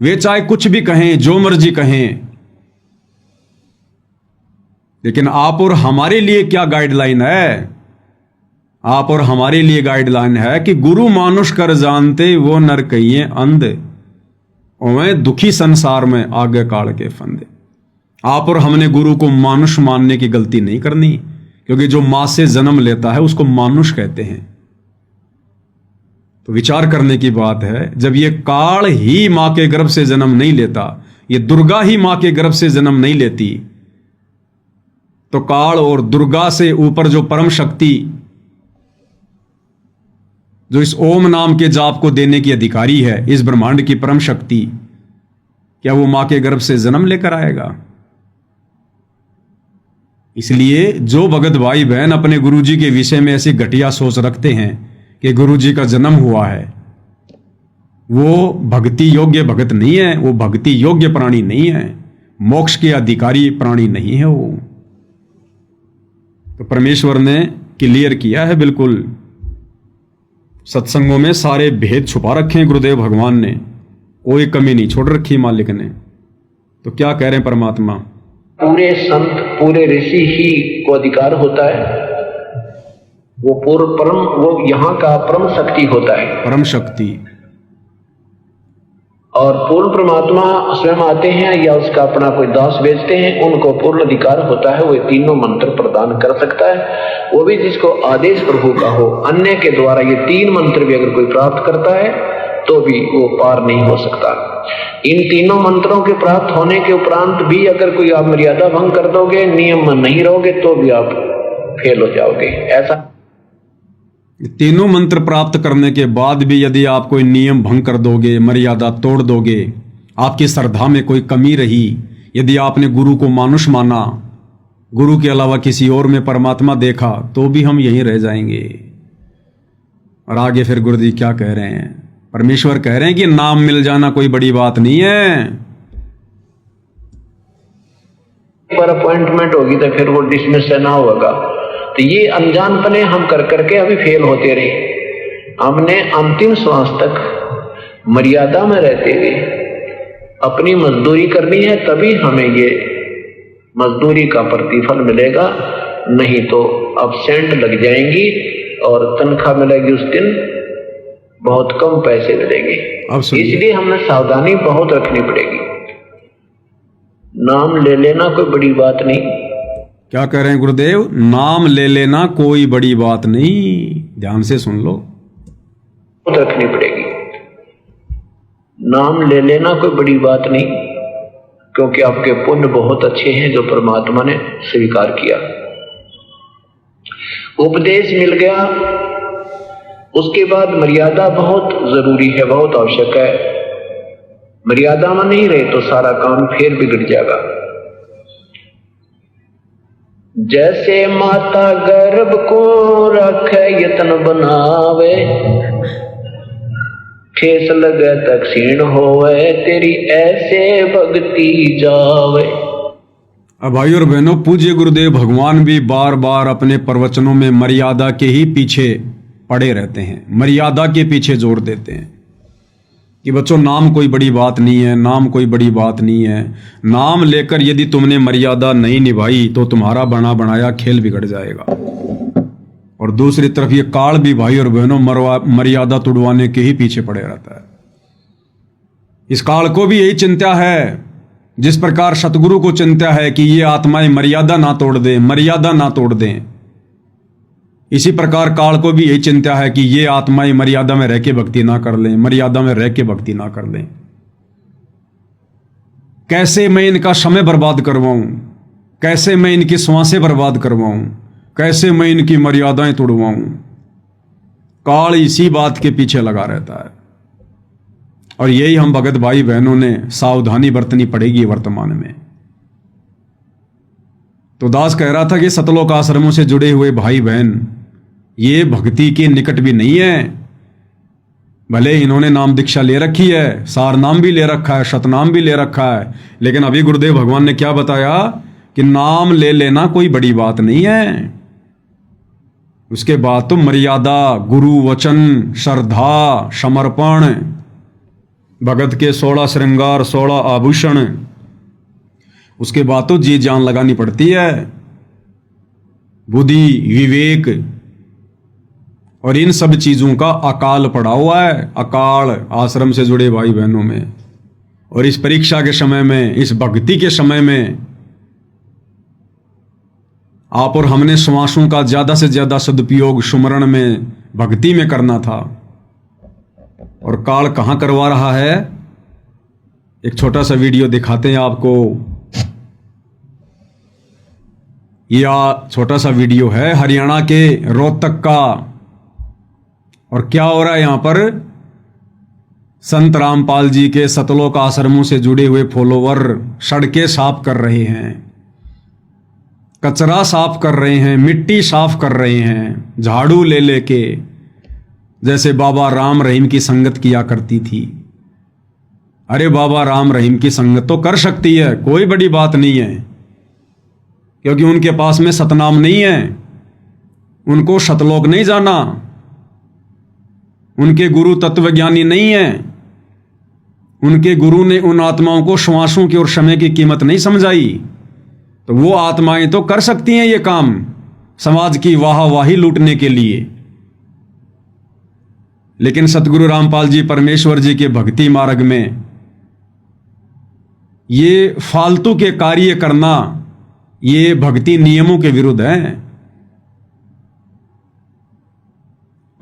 वे चाहे कुछ भी कहें, जो मर्जी कहें, लेकिन आप और हमारे लिए क्या गाइडलाइन है? आप और हमारे लिए गाइडलाइन है कि गुरु मानुष कर जानते वो नर कहिए अंध, ओवें दुखी संसार में आगे काल के फंदे। आप और हमने गुरु को मानुष मानने की गलती नहीं करनी, क्योंकि जो मां से जन्म लेता है उसको मानुष कहते हैं। तो विचार करने की बात है, जब ये काल ही मां के गर्भ से जन्म नहीं लेता, ये दुर्गा ही मां के गर्भ से जन्म नहीं लेती, तो काल और दुर्गा से ऊपर जो परम शक्ति, जो इस ओम नाम के जाप को देने की अधिकारी है, इस ब्रह्मांड की परम शक्ति, क्या वो मां के गर्भ से जन्म लेकर आएगा? इसलिए जो भगत भाई बहन अपने गुरुजी के विषय में ऐसी घटिया सोच रखते हैं कि गुरुजी का जन्म हुआ है, वो भक्ति योग्य भगत नहीं है, वो भक्ति योग्य प्राणी नहीं है, मोक्ष के अधिकारी प्राणी नहीं है वो। तो परमेश्वर ने क्लियर किया है, बिल्कुल सत्संगों में सारे भेद छुपा रखे हैं गुरुदेव भगवान ने, कोई कमी नहीं छोड़ रखी मालिक ने। तो क्या कह रहे हैं परमात्मा? पूरे संत, पूरे ऋषि ही को अधिकार होता है, वो पूर्व परम, वो यहाँ का परम शक्ति होता है, परम शक्ति। और पूर्ण परमात्मा स्वयं आते हैं या उसका अपना कोई दास भेजते हैं, उनको पूर्ण अधिकार होता है, वो तीनों मंत्र प्रदान कर सकता है, वो भी जिसको आदेश प्रभु का हो। अन्य के द्वारा ये 3 मंत्र भी अगर कोई प्राप्त करता है तो भी वो पार नहीं हो सकता। इन तीनों मंत्रों के प्राप्त होने के उपरांत भी अगर कोई आप मर्यादा भंग कर दोगे, नियम में नहीं रहोगे, तो भी आप फेल हो जाओगे। ऐसा तीनों मंत्र प्राप्त करने के बाद भी यदि आप कोई नियम भंग कर दोगे, मर्यादा तोड़ दोगे, आपकी श्रद्धा में कोई कमी रही, यदि आपने गुरु को मानुष माना, गुरु के अलावा किसी और में परमात्मा देखा, तो भी हम यहीं रह जाएंगे। और आगे फिर गुरुजी क्या कह रहे हैं? परमेश्वर कह रहे हैं कि नाम मिल जाना कोई बड़ी बात नहीं है, एक बार अपॉइंटमेंट होगी तो फिर वो डिसमिस ना होगा। तो ये अनजानपने हम कर करके अभी फेल होते रहे। हमने अंतिम श्वास तक मर्यादा में रहते हुए अपनी मजदूरी करनी है, तभी हमें ये मजदूरी का प्रतिफल मिलेगा, नहीं तो अब्सेंट लग जाएंगी और तनख्वाह मिलेगी उस दिन बहुत कम पैसे मिलेंगे। इसलिए हमें सावधानी बहुत रखनी पड़ेगी। नाम ले लेना कोई बड़ी बात नहीं। क्या कह रहे हैं गुरुदेव? नाम ले लेना कोई बड़ी बात नहीं। ध्यान से सुन लो, बहुत रखनी पड़ेगी। नाम ले लेना कोई बड़ी बात नहीं, क्योंकि आपके पुण्य बहुत अच्छे हैं जो परमात्मा ने स्वीकार किया। उपदेश मिल गया, उसके बाद मर्यादा बहुत जरूरी है, बहुत आवश्यक है। मर्यादा में नहीं रहे तो सारा काम फिर बिगड़ जाएगा। जैसे माता गर्भ को रखे यत्न बनावे, ठेस लगे तक क्षीण होवे, तेरी ऐसे भक्ति जावे। अब भाई और बहनों, पूज्य गुरुदेव भगवान भी बार बार अपने प्रवचनों में मर्यादा के ही पीछे पड़े रहते हैं, मर्यादा के पीछे जोर देते हैं कि बच्चों नाम कोई बड़ी बात नहीं है, नाम कोई बड़ी बात नहीं है। नाम लेकर यदि तुमने मर्यादा नहीं निभाई तो तुम्हारा बना बनाया खेल बिगड़ जाएगा। और दूसरी तरफ ये काल भी भाई और बहनों मर्यादा तुड़वाने के ही पीछे पड़े रहता है। इस काल को भी यही चिंता है, जिस प्रकार सतगुरु को चिंता है कि ये आत्माएं मर्यादा ना तोड़ दें, मर्यादा ना तोड़ दें, इसी प्रकार काल को भी यही चिंता है कि ये आत्माएं मर्यादा में रह के भक्ति ना कर लें, मर्यादा में रह के भक्ति ना कर लें। कैसे मैं इनका समय बर्बाद करवाऊं, कैसे मैं इनकी श्वासें बर्बाद करवाऊं, कैसे मैं इनकी मर्यादाएं तोड़वाऊं। काल इसी बात के पीछे लगा रहता है और यही हम भगत भाई बहनों ने सावधानी बरतनी पड़ेगी वर्तमान में। तो दास कह रहा था कि सतलोक आश्रमों से जुड़े हुए भाई बहन ये भक्ति के निकट भी नहीं है। भले इन्होंने नाम दीक्षा ले रखी है, सार नाम भी ले रखा है, शतनाम भी ले रखा है, लेकिन अभी गुरुदेव भगवान ने क्या बताया कि नाम ले लेना कोई बड़ी बात नहीं है। उसके बाद तो मर्यादा, गुरु वचन, श्रद्धा, समर्पण, भगत के 16 श्रृंगार, 16 आभूषण, उसके बाद तो जी जान लगानी पड़ती है, बुद्धि, विवेक, और इन सब चीजों का अकाल पड़ा हुआ है, अकाल आश्रम से जुड़े भाई बहनों में। और इस परीक्षा के समय में, इस भक्ति के समय में आप और हमने श्वासों का ज्यादा से ज्यादा सदुपयोग सुमरण में, भक्ति में करना था। और काल कहां करवा रहा है? एक छोटा सा वीडियो दिखाते हैं आपको। यह छोटा सा वीडियो है हरियाणा के रोहतक का। और क्या हो रहा है यहां पर? संत रामपाल जी के सतलोक आश्रमों से जुड़े हुए फॉलोवर सड़कें साफ कर रहे हैं, कचरा साफ कर रहे हैं, मिट्टी साफ कर रहे हैं, झाड़ू ले लेके, जैसे बाबा राम रहीम की संगत किया करती थी। अरे बाबा राम रहीम की संगत तो कर सकती है, कोई बड़ी बात नहीं है, क्योंकि उनके पास में सतनाम नहीं है, उनको सतलोक नहीं जाना, उनके गुरु तत्वज्ञानी नहीं है, उनके गुरु ने उन आत्माओं को श्वासों की और समय की कीमत नहीं समझाई। तो वो आत्माएं तो कर सकती हैं ये काम समाज की वाहवाही लूटने के लिए, लेकिन सतगुरु रामपाल जी परमेश्वर जी के भक्ति मार्ग में ये फालतू के कार्य करना ये भक्ति नियमों के विरुद्ध है।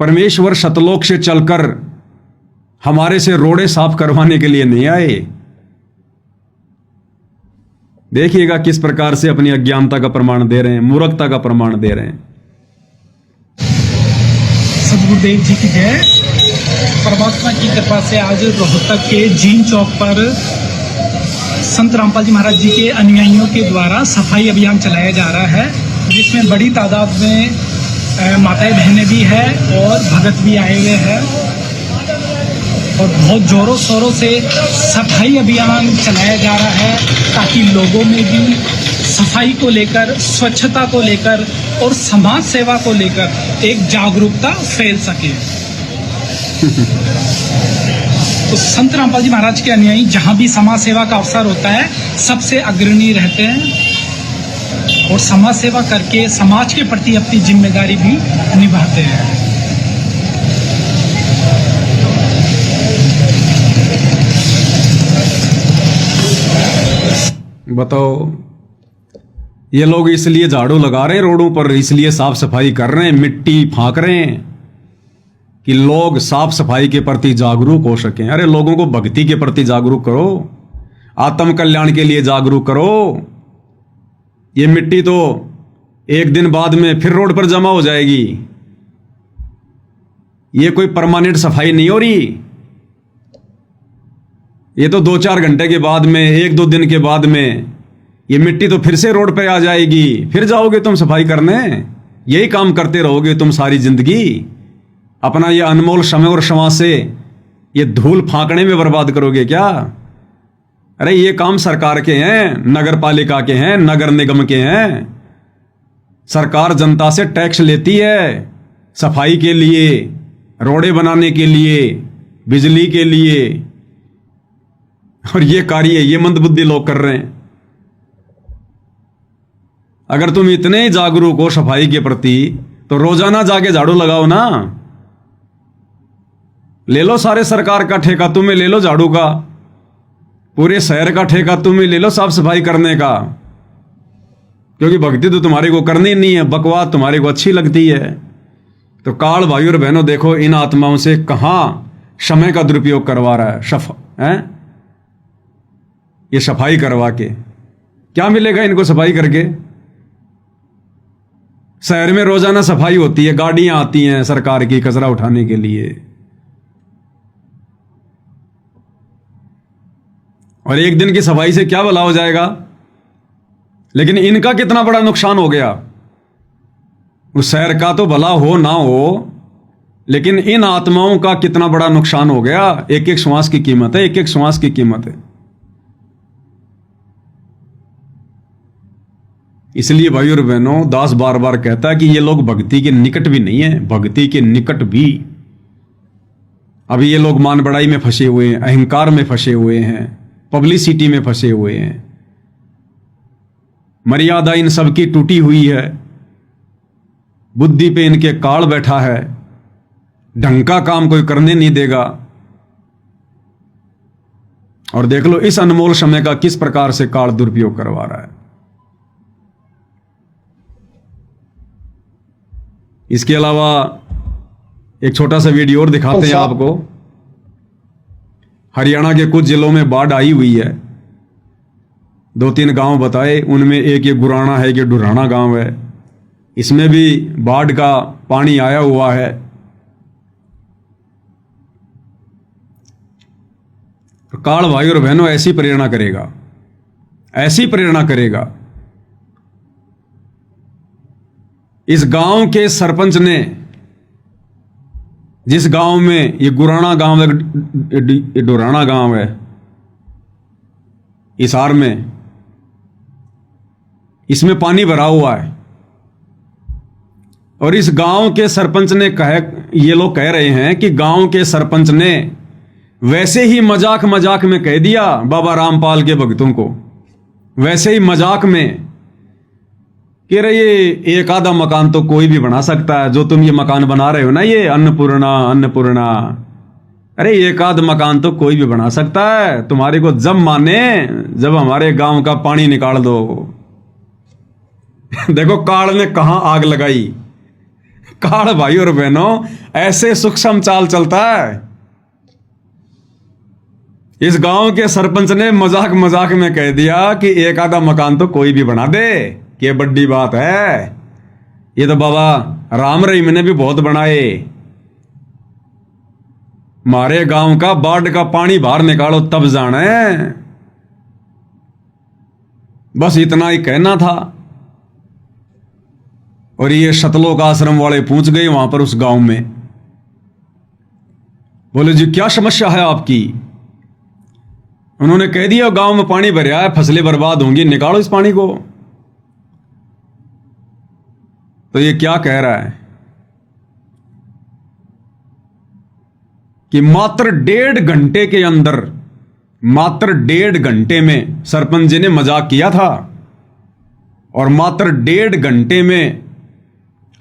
परमेश्वर सतलोक से चलकर हमारे से रोड़े साफ करवाने के लिए नहीं आए। देखिएगा किस प्रकार से अपनी अज्ञानता का प्रमाण दे रहे हैं, मूर्खता का प्रमाण दे रहे हैं। सदगुरुदेव जी की जय। परमात्मा की कृपा से आज रोहतक के जीन चौक पर संत रामपाल जी महाराज जी के अनुयायियों के द्वारा सफाई अभियान चलाया जा रहा है, जिसमें बड़ी तादाद में माताएं बहनें भी हैं और भगत भी आए हुए हैं और बहुत जोरों शोरों से सफाई अभियान चलाया जा रहा है ताकि लोगों में भी सफाई को लेकर, स्वच्छता को लेकर और समाज सेवा को लेकर एक जागरूकता फैल सके। तो संत रामपाल जी महाराज के अनुयायी जहां भी समाज सेवा का अवसर होता है सबसे अग्रणी रहते हैं और समाज सेवा करके समाज के प्रति अपनी जिम्मेदारी भी निभाते हैं। बताओ, ये लोग इसलिए झाड़ू लगा रहे हैं रोडों पर, इसलिए साफ सफाई कर रहे हैं, मिट्टी फांक रहे हैं कि लोग साफ सफाई के प्रति जागरूक हो सकें। अरे लोगों को भक्ति के प्रति जागरूक करो, आत्म कल्याण के लिए जागरूक करो। ये मिट्टी तो एक दिन बाद में फिर रोड पर जमा हो जाएगी। ये कोई परमानेंट सफाई नहीं हो रही। ये तो 2-4 घंटे के बाद में, 1-2 दिन के बाद में ये मिट्टी तो फिर से रोड पे आ जाएगी। फिर जाओगे तुम सफाई करने। यही काम करते रहोगे तुम सारी जिंदगी। अपना ये अनमोल समय और श्रम से ये धूल फांकने में बर्बाद करोगे क्या? अरे ये काम सरकार के हैं, नगर पालिका के हैं, नगर निगम के हैं। सरकार जनता से टैक्स लेती है सफाई के लिए, रोडें बनाने के लिए, बिजली के लिए, और ये कार्य ये मंदबुद्धि लोग कर रहे हैं। अगर तुम इतने ही जागरूक हो सफाई के प्रति तो रोजाना जाके झाड़ू लगाओ ना। ले लो सारे सरकार का ठेका, तुम्हें ले लो झाड़ू का, पूरे शहर का ठेका तुम्हें ले लो साफ सफाई करने का। क्योंकि भक्ति तो तुम्हारे को करनी नहीं है, बकवास तुम्हारे को अच्छी लगती है। तो काल भाई और बहनों, देखो इन आत्माओं से कहां समय का दुरुपयोग करवा रहा है, ये सफाई करवा के क्या मिलेगा इनको? सफाई करके शहर में रोजाना सफाई होती है, गाड़ियां आती हैं सरकार की कचरा उठाने के लिए, और एक दिन की सफाई से क्या भला हो जाएगा? लेकिन इनका कितना बड़ा नुकसान हो गया। उस शहर का तो भला हो ना हो, लेकिन इन आत्माओं का कितना बड़ा नुकसान हो गया। एक एक श्वास की कीमत है, एक एक श्वास की कीमत है। इसलिए भाई और बहनों, दास बार बार कहता है कि ये लोग भक्ति के निकट भी नहीं है, भक्ति के निकट भी। अभी ये लोग मान बढ़ाई में फंसे हुए हैं, अहंकार में फंसे हुए हैं, पब्लिसिटी में फंसे हुए हैं। मर्यादा इन सबकी टूटी हुई है, बुद्धि पे इनके काल बैठा है, ढंग का काम कोई करने नहीं देगा। और देख लो इस अनमोल समय का किस प्रकार से काल दुरुपयोग करवा रहा है। इसके अलावा एक छोटा सा वीडियो और दिखाते हैं आपको। हरियाणा के कुछ जिलों में बाढ़ आई हुई है। 2-3 गांव बताए, उनमें एक ये गुराना है, कि डुराना गांव है। इसमें भी बाढ़ का पानी आया हुआ है। काल भाई और बहनों ऐसी प्रेरणा करेगा, ऐसी प्रेरणा करेगा। इस गांव के सरपंच ने, जिस गांव में ये गुराना गांव है, डुराना गांव है हिसार में, इसमें पानी भरा हुआ है। और इस गांव के सरपंच ने ये लोग कह रहे हैं कि गांव के सरपंच ने वैसे ही मजाक मजाक में कह दिया बाबा रामपाल के भक्तों को, वैसे ही मजाक में कह रहे ये एक आधा मकान तो कोई भी बना सकता है, जो तुम ये मकान बना रहे हो ना, ये अन्नपूर्णा अन्नपूर्णा, अरे एक आध मकान तो कोई भी बना सकता है, तुम्हारे को जब माने जब हमारे गांव का पानी निकाल दो। देखो काल ने कहां आग लगाई। काल भाई और बहनों ऐसे सूक्ष्म चाल चलता है। इस गांव के सरपंच ने मजाक मजाक में कह दिया कि एक आधा मकान तो कोई भी बना दे, ये बड़ी बात है। ये तो बाबा राम रहीम ने भी बहुत बनाए। मारे गांव का बाढ़ का पानी बाहर निकालो तब जाने। बस इतना ही कहना था। और ये शतलोक आश्रम वाले पूछ गए वहां पर उस गांव में, बोले जी क्या समस्या है आपकी? उन्होंने कह दिया गांव में पानी भरा है, फसलें बर्बाद होंगी, निकालो इस पानी को। तो ये क्या कह रहा है कि मात्र 1.5 घंटे के अंदर, मात्र 1.5 घंटे में सरपंच जी ने मजाक किया था और मात्र 1.5 घंटे में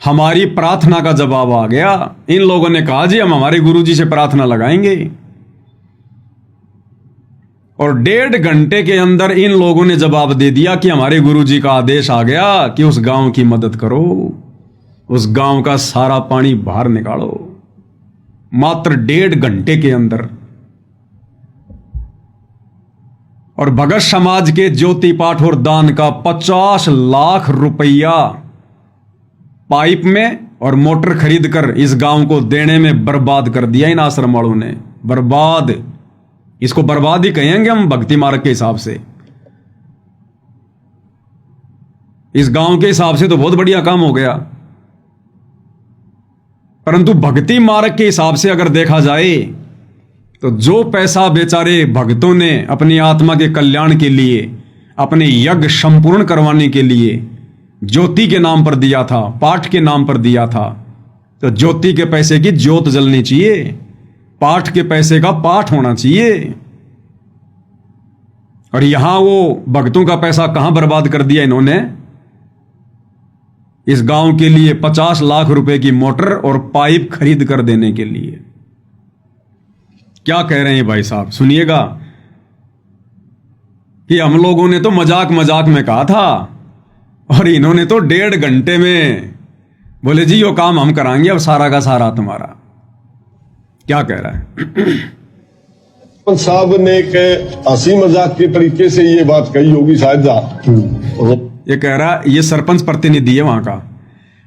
हमारी प्रार्थना का जवाब आ गया। इन लोगों ने कहा जी हम हमारे गुरुजी से प्रार्थना लगाएंगे, और 1.5 घंटे के अंदर इन लोगों ने जवाब दे दिया कि हमारे गुरुजी का आदेश आ गया कि उस गांव की मदद करो, उस गांव का सारा पानी बाहर निकालो। मात्र 1.5 घंटे के अंदर। और भगत समाज के ज्योति पाठ और दान का 50 लाख रुपया पाइप में और मोटर खरीद कर इस गांव को देने में बर्बाद कर दिया इन आश्रम वालों ने। बर्बाद, इसको बर्बाद ही कहेंगे हम भक्ति मार्ग के हिसाब से। इस गांव के हिसाब से तो बहुत बढ़िया काम हो गया, परंतु भक्ति मार्ग के हिसाब से अगर देखा जाए तो जो पैसा बेचारे भक्तों ने अपनी आत्मा के कल्याण के लिए, अपने यज्ञ संपूर्ण करवाने के लिए ज्योति के नाम पर दिया था, पाठ के नाम पर दिया था, तो ज्योति के पैसे की ज्योत जलनी चाहिए, पाठ के पैसे का पाठ होना चाहिए। और यहां वो भक्तों का पैसा कहां बर्बाद कर दिया इन्होंने? इस गांव के लिए 50 लाख रुपए की मोटर और पाइप खरीद कर देने के लिए। क्या कह रहे हैं भाई साहब, सुनिएगा कि हम लोगों ने तो मजाक मजाक में कहा था और इन्होंने तो 1.5 घंटे में बोले जी यो काम हम कराएंगे, अब सारा का सारा तुम्हारा। क्या कह रहा है? साहब ने एक हंसी मजाक के तरीके से ये बात कही होगी शायद। ये कह रहा है, ये सरपंच प्रतिनिधि है वहां का,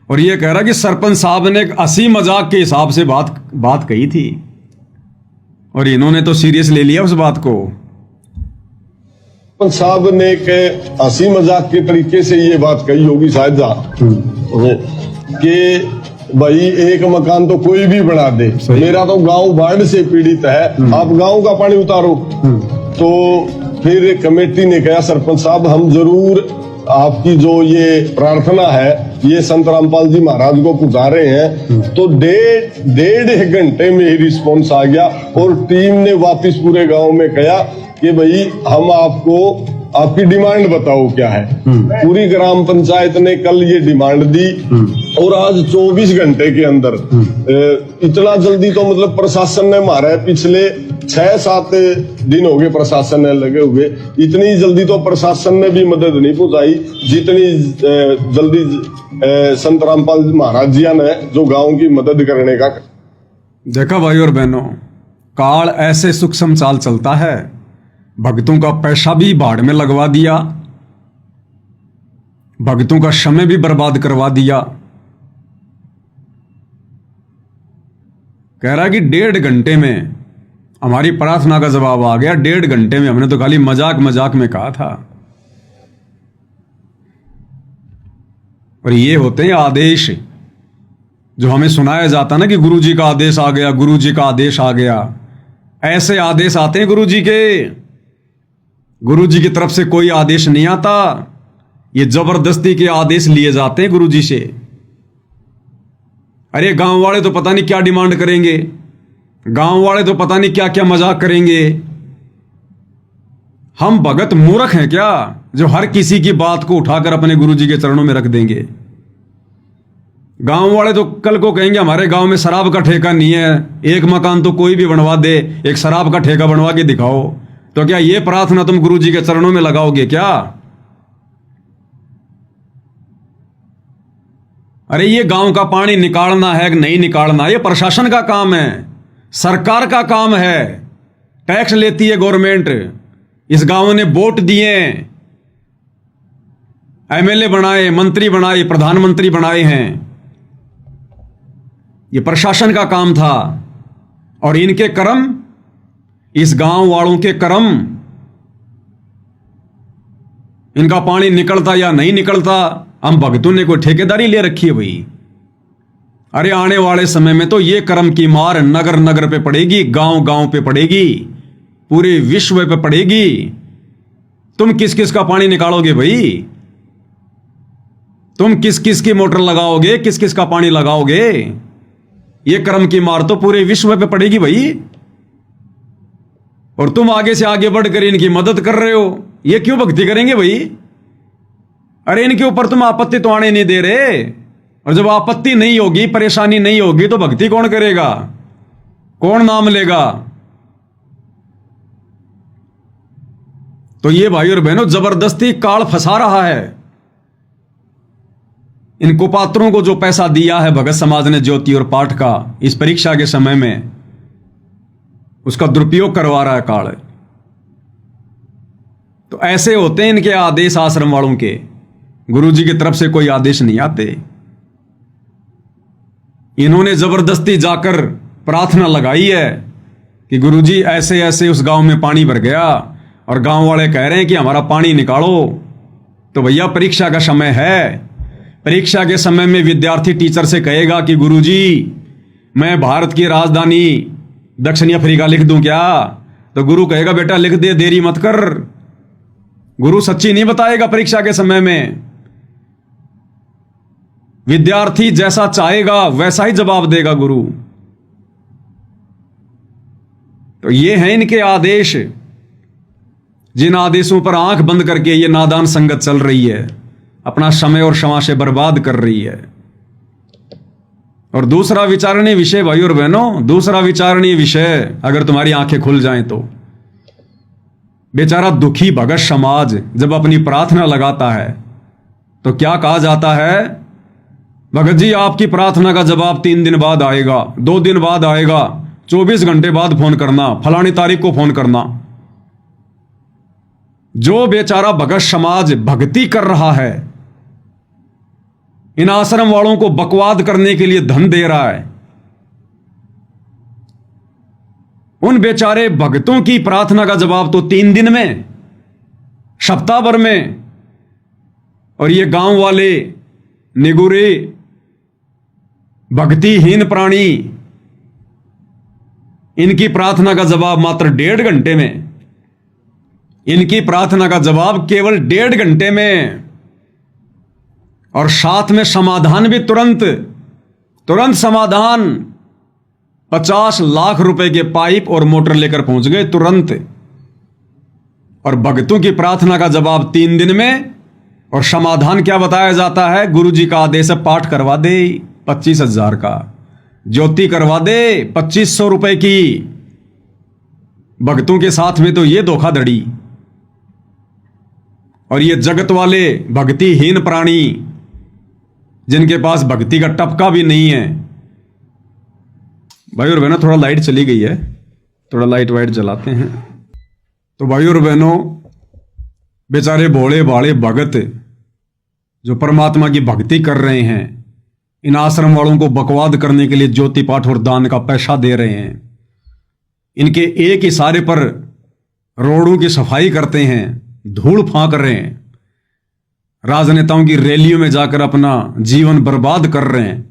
और ये कह रहा कि सरपंच साहब ने एक हंसी मजाक के हिसाब से बात कही थी और इन्होंने तो सीरियस ले लिया उस बात को। सरपंच साहब ने एक हंसी मजाक के तरीके से ये बात कही होगी शायद कि भाई एक मकान तो कोई भी बना दे, मेरा तो गांव बाढ़ से पीड़ित है, आप गांव का पानी उतारो। तो फिर कमेटी ने कहा सरपंच साहब हम जरूर आपकी जो ये प्रार्थना है ये संत रामपाल जी महाराज को पहुंचा रहे हैं। तो 1.5 घंटे में ही रिस्पॉन्स आ गया और टीम ने वापस पूरे गांव में कहा कि भाई हम आपको आपकी डिमांड बताओ क्या है। पूरी ग्राम पंचायत ने कल ये डिमांड दी और आज 24 घंटे के अंदर इतना जल्दी तो मतलब प्रशासन ने मारा है, पिछले 6-7 दिन हो गए प्रशासन ने लगे हुए, इतनी जल्दी तो प्रशासन ने भी मदद नहीं पहुंचाई जितनी जल्दी संत रामपाल महाराज जी ने जो गांव की मदद करने का। देखा भाई और बहनों, काल ऐसे सूक्ष्म चाल चलता है, भक्तों का पैसा भी भाड़ में लगवा दिया, भक्तों का समय भी बर्बाद करवा दिया। कह रहा है कि 1.5 घंटे में हमारी प्रार्थना का जवाब आ गया। 1.5 घंटे में, हमने तो खाली मजाक मजाक में कहा था। और ये होते हैं आदेश जो हमें सुनाया जाता ना कि गुरुजी का आदेश आ गया, गुरुजी का आदेश आ गया। ऐसे आदेश आते हैं गुरुजी के, गुरुजी की तरफ से कोई आदेश नहीं आता, ये जबरदस्ती के आदेश लिए जाते हैं गुरुजी से। अरे गांव वाले तो पता नहीं क्या डिमांड करेंगे, गांव वाले तो पता नहीं क्या क्या मजाक करेंगे। हम भगत मूर्ख हैं क्या जो हर किसी की बात को उठाकर अपने गुरुजी के चरणों में रख देंगे? गांव वाले तो कल को कहेंगे हमारे गांव में शराब का ठेका नहीं है, एक मकान तो कोई भी बनवा दे, एक शराब का ठेका बनवा के दिखाओ। तो क्या ये प्रार्थना तुम गुरुजी के चरणों में लगाओगे क्या? अरे ये गांव का पानी निकालना है कि नहीं निकालना, ये प्रशासन का काम है, सरकार का काम है। टैक्स लेती है गवर्नमेंट, इस गांव ने वोट दिए, एमएलए बनाए, मंत्री बनाए, प्रधानमंत्री बनाए हैं, ये प्रशासन का काम था। और इनके कर्म, इस गांव वालों के कर्म, इनका पानी निकलता या नहीं निकलता, हम भक्तों ने कोई ठेकेदारी ले रखी है भाई? अरे आने वाले समय में तो ये कर्म की मार नगर नगर पे पड़ेगी, गांव गांव पे पड़ेगी, पूरे विश्व पे पड़ेगी। तुम किस किस का पानी निकालोगे भाई? तुम किस किस की मोटर लगाओगे, किस किस का पानी लगाओगे, ये कर्म की मार तो पूरे विश्व पे पड़ेगी भाई। और तुम आगे से आगे बढ़कर इनकी मदद कर रहे हो, ये क्यों भक्ति करेंगे भाई? अरे इनके ऊपर तुम आपत्ति तो आने नहीं दे रहे, और जब आपत्ति नहीं होगी, परेशानी नहीं होगी, तो भक्ति कौन करेगा, कौन नाम लेगा? तो ये भाई और बहनों जबरदस्ती काल फंसा रहा है। इन कुपात्रों को जो पैसा दिया है भगत समाज ने ज्योति और पाठ का इस परीक्षा के समय में, उसका दुरुपयोग करवा रहा है काल। तो ऐसे होते हैं इनके आदेश आश्रम वालों के, गुरु जी की तरफ से कोई आदेश नहीं आते। इन्होंने जबरदस्ती जाकर प्रार्थना लगाई है कि गुरु जी ऐसे ऐसे उस गांव में पानी भर गया, और गांव वाले कह रहे हैं कि हमारा पानी निकालो। तो भैया परीक्षा का समय है, परीक्षा के समय में विद्यार्थी टीचर से कहेगा कि गुरु जी मैं भारत की राजधानी दक्षिण अफ्रीका लिख दूं क्या? तो गुरु कहेगा बेटा लिख दे, देरी मत कर। गुरु सच्ची नहीं बताएगा परीक्षा के समय में। विद्यार्थी जैसा चाहेगा वैसा ही जवाब देगा गुरु। तो ये हैं इनके आदेश, जिन आदेशों पर आंख बंद करके ये नादान संगत चल रही है, अपना समय और क्षमा बर्बाद कर रही है। और दूसरा विचारणीय विषय भाई और बहनों, दूसरा विचारणीय विषय, अगर तुम्हारी आंखें खुल जाएं तो बेचारा दुखी भगत समाज जब अपनी प्रार्थना लगाता है तो क्या कहा जाता है? भगत जी आपकी प्रार्थना का जवाब 3 दिन बाद आएगा, 2 दिन बाद आएगा, 24 घंटे बाद फोन करना, फलानी तारीख को फोन करना। जो बेचारा भगत समाज भक्ति कर रहा है, इन आश्रम वालों को बकवाद करने के लिए धन दे रहा है, उन बेचारे भक्तों की प्रार्थना का जवाब तो 3 दिन में, सप्ताह भर में। और ये गांव वाले निगुरे भक्तिहीन प्राणी, इनकी प्रार्थना का जवाब मात्र 1.5 घंटे में, इनकी प्रार्थना का जवाब केवल 1.5 घंटे में, और साथ में समाधान भी तुरंत समाधान। 50 लाख रुपए के पाइप और मोटर लेकर पहुंच गए तुरंत। और भक्तों की प्रार्थना का जवाब 3 दिन में, और समाधान क्या बताया जाता है? गुरु जी का आदेश है पाठ करवा दे 25,000 का, ज्योति करवा दे 2500 रुपए की। भक्तों के साथ में तो ये धोखाधड़ी। और ये जगत वाले भक्तिहीन प्राणी, जिनके पास भक्ति का टपका भी नहीं है। भाई और बहनों थोड़ा लाइट चली गई है, थोड़ा लाइट वाइट जलाते हैं। तो भाई और बहनों बेचारे भोले भाले भगत जो परमात्मा की भक्ति कर रहे हैं, इन आश्रम वालों को बकवाद करने के लिए ज्योति पाठ और दान का पैसा दे रहे हैं। इनके एक इशारे पर रोडों की सफाई करते हैं, धूल फांक रहे हैं, राजनेताओं की रैलियों में जाकर अपना जीवन बर्बाद कर रहे हैं।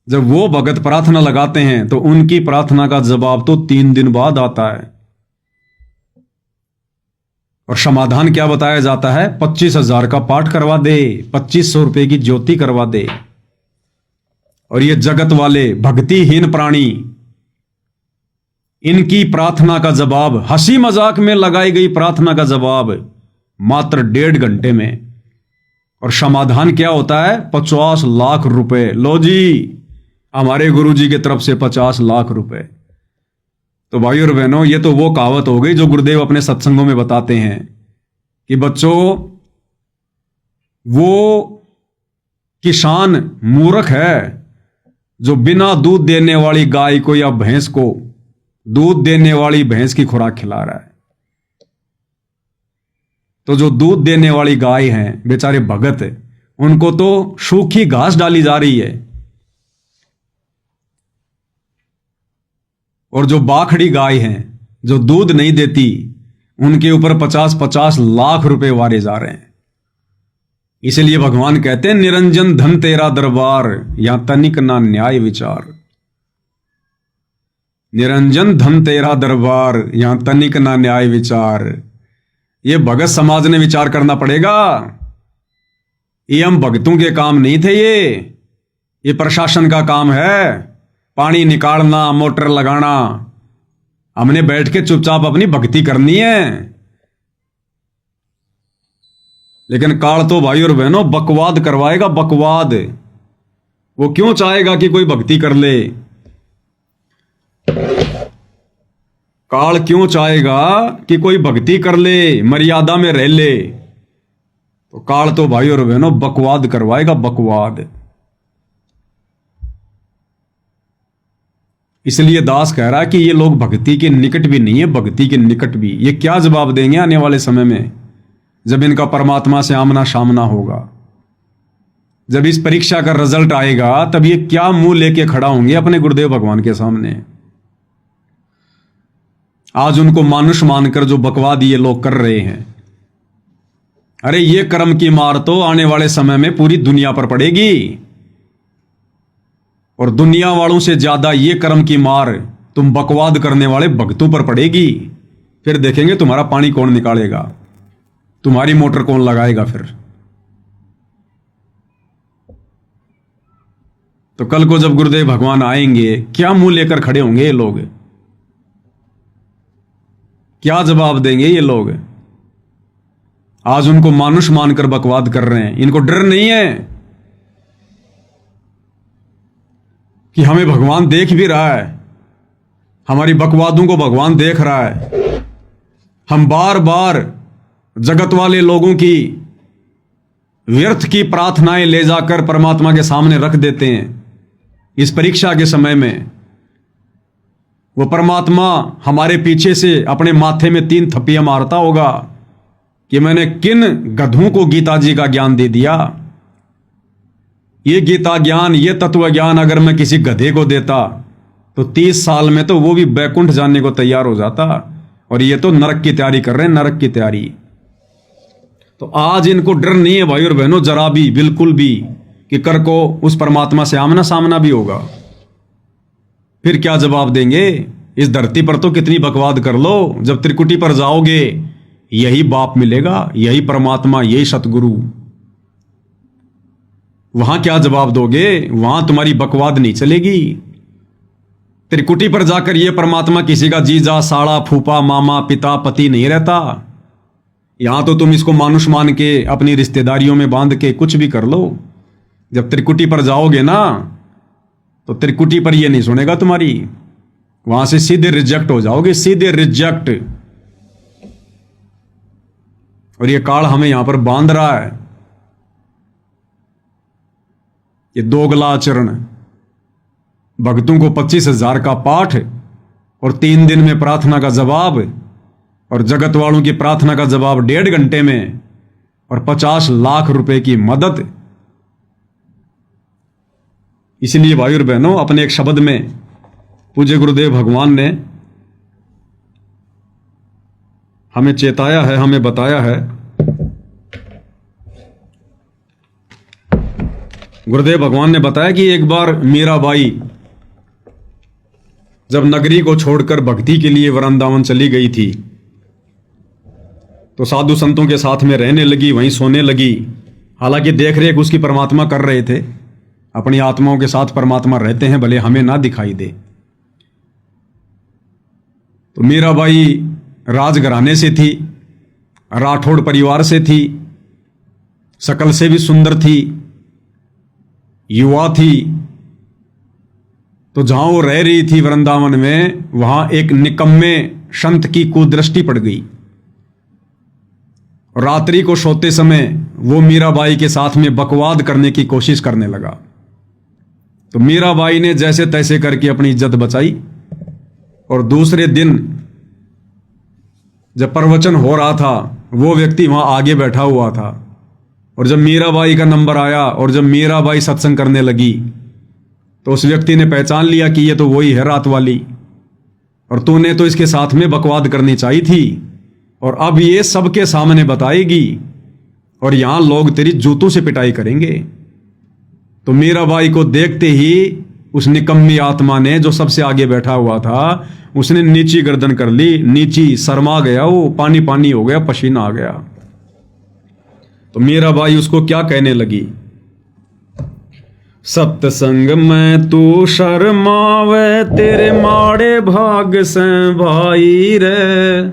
जब वो भगत प्रार्थना लगाते हैं तो उनकी प्रार्थना का जवाब तो 3 दिन बाद आता है। और समाधान क्या बताया जाता है? 25,000 का पाठ करवा दे, 2500 रुपए की ज्योति करवा दे। और ये जगत वाले भक्तिहीन प्राणी, इनकी प्रार्थना का जवाब, हंसी मजाक में लगाई गई प्रार्थना का जवाब मात्र 1.5 घंटे में। और समाधान क्या होता है? 50 लाख रुपए। लो जी, हमारे गुरु जी की तरफ से 50 लाख रुपए। तो भाई और बहनों ये तो वो कहावत हो गई जो गुरुदेव अपने सत्संगों में बताते हैं कि बच्चों, वो किसान मूर्ख है जो बिना दूध देने वाली गाय को या भैंस को दूध देने वाली भैंस की खुराक खिला रहा है। तो जो दूध देने वाली गाय हैं बेचारे भगत, उनको तो सूखी घास डाली जा रही है। और जो बाखड़ी गाय हैं जो दूध नहीं देती, उनके ऊपर 50-50 लाख रुपए वारे जा रहे हैं। इसलिए भगवान कहते हैं निरंजन धन तेरा दरबार, यहां तनिक ना न्याय विचार। निरंजन धन तेरा दरबार, यहां तनिक ना न्याय विचार। ये भगत समाज ने विचार करना पड़ेगा। ये हम भक्तों के काम नहीं थे, ये प्रशासन का काम है। पानी निकालना, मोटर लगाना, हमने बैठ के चुपचाप अपनी भक्ति करनी है। लेकिन काल तो भाई और बहनों बकवाद करवाएगा, बकवाद। वो क्यों चाहेगा कि कोई भक्ति कर ले? काल क्यों चाहेगा कि कोई भक्ति कर ले, मर्यादा में रह ले? तो काल तो भाई और बहनों बकवाद करवाएगा, बकवाद। इसलिए दास कह रहा है कि ये लोग भक्ति के निकट भी नहीं है, भक्ति के निकट भी। ये क्या जवाब देंगे आने वाले समय में, जब इनका परमात्मा से आमना सामना होगा, जब इस परीक्षा का रिजल्ट आएगा, तब ये क्या मुंह लेके खड़ा होंगे अपने गुरुदेव भगवान के सामने। आज उनको मानुष मानकर जो बकवाद ये लोग कर रहे हैं, अरे ये कर्म की मार तो आने वाले समय में पूरी दुनिया पर पड़ेगी, और दुनिया वालों से ज्यादा ये कर्म की मार तुम बकवाद करने वाले भक्तों पर पड़ेगी। फिर देखेंगे तुम्हारा पानी कौन निकालेगा, तुम्हारी मोटर कौन लगाएगा। फिर तो कल को जब गुरुदेव भगवान आएंगे, क्या मुंह लेकर खड़े होंगे ये लोग, क्या जवाब देंगे ये लोग? आज उनको मानुष मानकर बकवाद कर रहे हैं। इनको डर नहीं है कि हमें भगवान देख भी रहा है, हमारी बकवादों को भगवान देख रहा है। हम बार बार जगत वाले लोगों की व्यर्थ की प्रार्थनाएं ले जाकर परमात्मा के सामने रख देते हैं। इस परीक्षा के समय में वो परमात्मा हमारे पीछे से अपने माथे में 3 थप्पियां मारता होगा कि मैंने किन गधों को गीता जी का ज्ञान दे दिया। ये गीता ज्ञान, ये तत्व ज्ञान अगर मैं किसी गधे को देता तो 30 साल में तो वो भी बैकुंठ जाने को तैयार हो जाता, और ये तो नरक की तैयारी कर रहे हैं, नरक की तैयारी। तो आज इनको डर नहीं है भाई और बहनों, जरा भी, बिल्कुल भी, कि कर को उस परमात्मा से आमना सामना भी होगा। फिर क्या जवाब देंगे? इस धरती पर तो कितनी बकवाद कर लो, जब त्रिकुटी पर जाओगे यही बाप मिलेगा, यही परमात्मा, यही सतगुरु। वहां क्या जवाब दोगे? वहां तुम्हारी बकवाद नहीं चलेगी। त्रिकुटी पर जाकर यह परमात्मा किसी का जीजा, साड़ा, फूफा, मामा, पिता, पति नहीं रहता। यहां तो तुम इसको मानुष मान के अपनी रिश्तेदारियों में बांध के कुछ भी कर लो। जब त्रिकुटी पर जाओगे ना, तो त्रिकुटी पर यह नहीं सुनेगा तुम्हारी, वहां से सीधे रिजेक्ट हो जाओगे, सीधे रिजेक्ट। और ये काल हमें यहां पर बांध रहा है, ये दोगला आचरण। भक्तों को 25,000 का पाठ और 3 दिन में प्रार्थना का जवाब, और जगत वालों की प्रार्थना का जवाब 1.5 घंटे में, और 50 लाख रुपए की मदद। इसलिए भाई और बहनों, अपने एक शब्द में पूज्य गुरुदेव भगवान ने हमें चेताया है, हमें बताया है। गुरुदेव भगवान ने बताया कि एक बार मीराबाई जब नगरी को छोड़कर भक्ति के लिए वृंदावन चली गई थी, तो साधु संतों के साथ में रहने लगी, वहीं सोने लगी। हालांकि देख रेख उसकी परमात्मा कर रहे थे, अपनी आत्माओं के साथ परमात्मा रहते हैं, भले हमें ना दिखाई दे। तो मीराबाई राजघराने से थी, राठौड़ परिवार से थी, शकल से भी सुंदर थी, युवा थी। तो जहां वो रह रही थी वृंदावन में, वहां एक निकम्मे संत की कुदृष्टि पड़ गई। रात्रि को सोते समय वो मीराबाई के साथ में बकवाद करने की कोशिश करने लगा। तो मीराबाई ने जैसे तैसे करके अपनी इज्जत बचाई, और दूसरे दिन जब प्रवचन हो रहा था, वो व्यक्ति वहां आगे बैठा हुआ था, और जब मीराबाई का नंबर आया और जब मीराबाई सत्संग करने लगी, तो उस व्यक्ति ने पहचान लिया कि ये तो वही है रात वाली, और तूने तो इसके साथ में बकवाद करनी चाहिए थी, और अब ये सबके सामने बताएगी, और यहां लोग तेरी जूतों से पिटाई करेंगे। तो मीराबाई को देखते ही उस निकम्मी आत्मा ने, जो सबसे आगे बैठा हुआ था, उसने नीची गर्दन कर ली, नीची, शर्मा गया वो, पानी पानी हो गया, पसीना आ गया। तो मीराबाई उसको क्या कहने लगी, सत्संग में तू शर्मावे तेरे माड़े भाग से भाई रे,